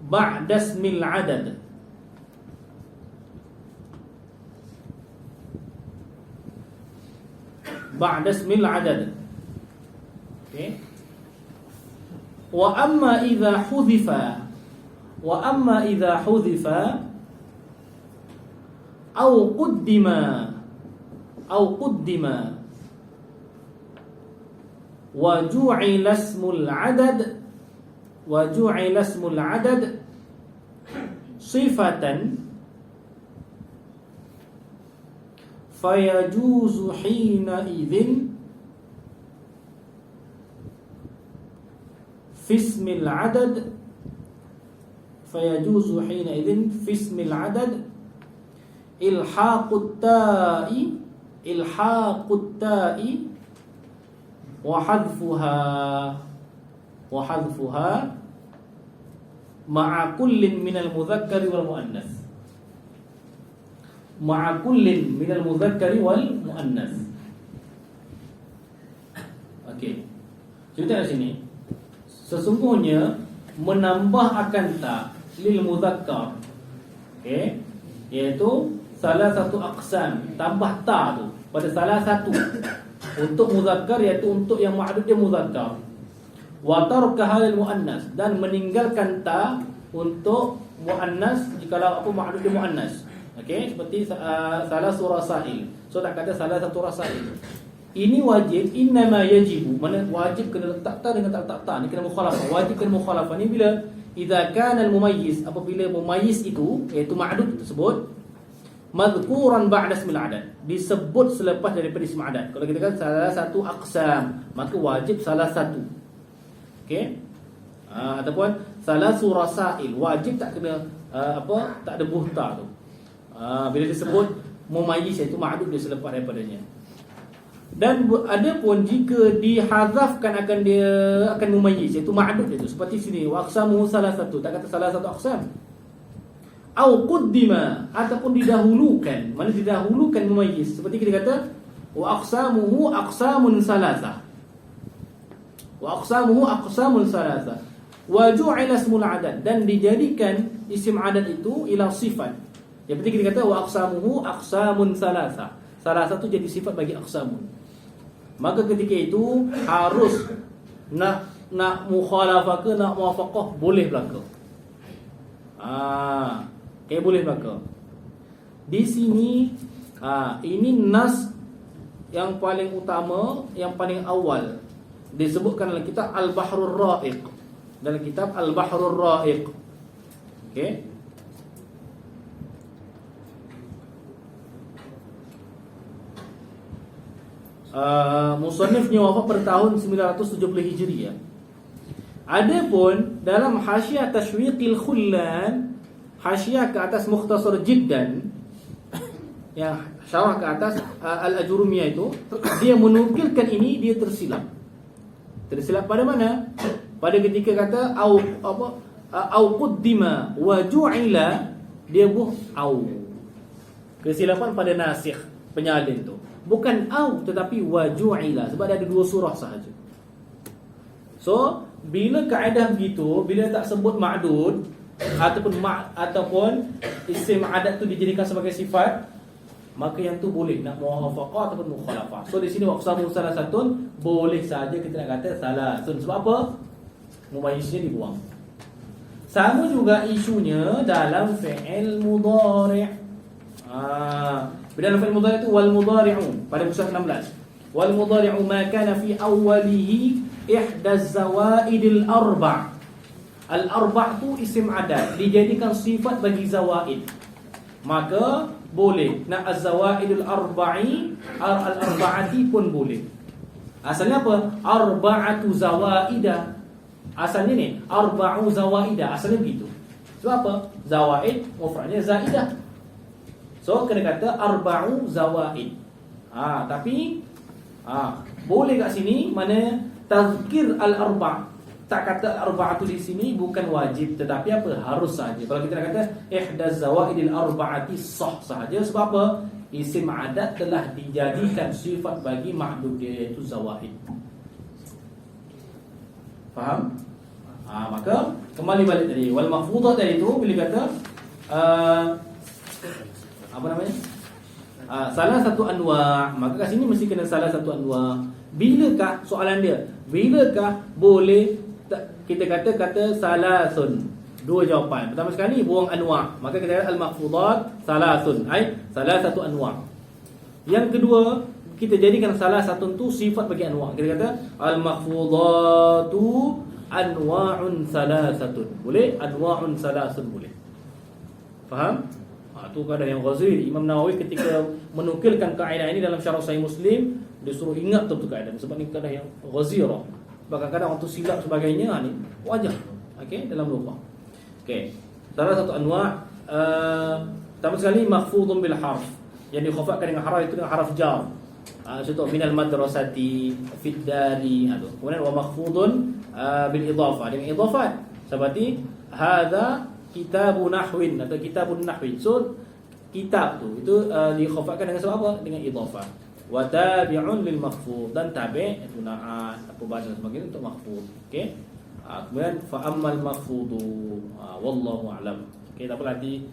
ba'da ismil adad. Ba'da ismil adad. Okey. Wa amma idza hudhifa aw quddima wa ju'ila ismul adad sifatan fayajuzu hina idzin fismil adad ilhaqut ta'i wa hadfuha ma'a kullin minal mudzakkari wal muannas. Okey. Cerita di sini. Sesungguhnya menambah akan ta lil mudzakkar, okey, iaitu salah satu aqsam, tambah ta tu pada salah satu untuk mudzakkar, iaitu untuk yang ma'dud dia mudzakkar. Wa tarkaha lil muannas, dan meninggalkan ta untuk muannas jikalau apa ma'dud dia muannas. Okey, seperti salah surah sa'il. So tak kata salah satu rasail. Ini wajib, innama yajibu. Mana wajib kena letak ta dengan tak letak ta. Ni kena mukhalafah. Wajib kena mukhalafah ni bila idza kana al-mumayyiz, apabila mumayyiz itu iaitu ma'dud tersebut madhkuran ba'da ismil adad, disebut selepas daripada isim adad. Kalau kita kata salah satu aqsam, maka wajib salah satu. Okey? Ataupun salah surah sa'il, wajib tak kena tak ada buhta tu. Bila disebut mumayyiz iaitu ma'dud dia selepas daripadanya. Dan ada pun jika dihazafkan akan mumayyiz iaitu ma'dud itu, seperti sini wa aqsamuhu salah satu, tak kata salah satu aqsam. Au quddima, ataupun didahulukan. Mana didahulukan mumayyiz, seperti kita kata wa aqsamuhu aqsamun salasah, wa aqsamuhu aqsamun salasah, wa ju'ila ismul adad, dan dijadikan isim adad itu ila sifat. Yang penting kita kata wa aqsamuhu aqsamun salasah, salah satu jadi sifat bagi aqsamun. Maka ketika itu harus nak mukhalafah ke nak muwafaqah boleh berlaku. Boleh berlaku. Di sini ini nas yang paling utama, yang paling awal disebutkan dalam kitab Al-Bahrul Ra'iq. Dalam kitab Al-Bahrul Ra'iq. Okey. Musannifnya wafat pada tahun 970 Hijriah. Adapun dalam Hasyiah Tashwiqil Khullan, hasyiah ke atas Mukhtasar Jiddan, yang syarah ke atas Al-Ajurumiyah itu, dia menukilkan ini, dia tersilap. Tersilap pada mana? Pada ketika kata au quddima wa ju'ila, dia buh au. Kesilapan pada nasikh, penyalin tu. Bukan au tetapi wa ju'ila, sebab dia ada dua surah sahaja. So, bila kaedah begitu, bila tak sebut ma'dud ataupun isim adad tu dijadikan sebagai sifat, maka yang tu boleh nak muwafaqah ataupun mukhalafah. So di sini waqsamu salah satun, boleh saja kita nak kata salah sun. Sebab apa? Mumayyiznya dibuang. Sama juga isunya dalam fi'il mudhari'. Dalam fi'il mudhari' itu wal mudhari'u pada mushaf 16. Wal mudhari'u ma kana fi awwalihi ihda zawaidil arba'. Al-arba' tu isim adad, dijadikan sifat bagi zawaid. Maka boleh nak az-zawaidul arba'i, al-arba'ati pun boleh. Asalnya apa? Arba'atu zawaidah. Asalnya ni arba'u zawaidah, asalnya begitu. Sebab apa? Zawaid mufradnya zaidah. So kena kata arba'u zawaid. Tapi boleh kat sini mana tazkir al-arba'. Tak kata arba'atu di sini bukan wajib, tetapi apa? Harus saja. Kalau kita nak kata ihdaz zawaidil arba'ati sah sahaja. Sebab apa? Isim adad telah dijadikan sifat bagi ma'dud dia, iaitu zawaid. Faham? Maka kembali balik tadi wal mahfudhah tadi tu, bila kata apa namanya? Salah satu anwa', maka kat sini mesti kena salah satu anwa'. Bilakah, soalan dia, bilakah boleh kita kata salasun? Dua jawapan. Pertama sekali buang anwa', maka kita kata al-mahfudhat salasun, salah satu anwa'. Yang kedua, kita jadikan salah satu tu sifat bagi anwa'. Kita kata al-mahfudhatu anwa'un salasatun. Boleh? Anwa'un salasun boleh. Faham? Itu keadaan yang Ghazali. Imam Nawawi ketika menukilkan kaedah ini dalam Syarah Sahih Muslim, dia suruh ingat betul kaedah, sebab ni kaedah yang Ghazirah. Kadang-kadang waktu silap sebagainya ni wajar. Okey, dalam lughah. Okey. Salah satu anwa' pertama sekali mahfudun bil harf, yang dikhafatkan dengan harf itu dengan harf jar. Contoh minal madrasati fid dari itu. Kemudian wa mahfudun bil idhafah, dengan idhafat seperti hadza kitabu nahwin atau kitabun nahwin. So kitab tu itu dikhafatkan dengan sebab apa? Dengan idhafah. Wa tabi'un lil mahfuz, dan tabi' itu na'at apa bahasa sebagainya untuk mahfuz. Okey. Kemudian fa ammal mahfudu wallahu a'lam. Okey, tak apa nanti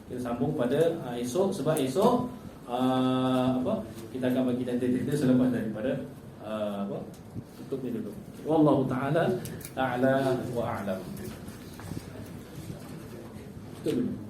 kita sambung pada esok, sebab esok kita akan bagi tanda-tanda selepas daripada tutup ni dulu. Wallahu ta'ala a'la wa a'lam. Tutup dulu.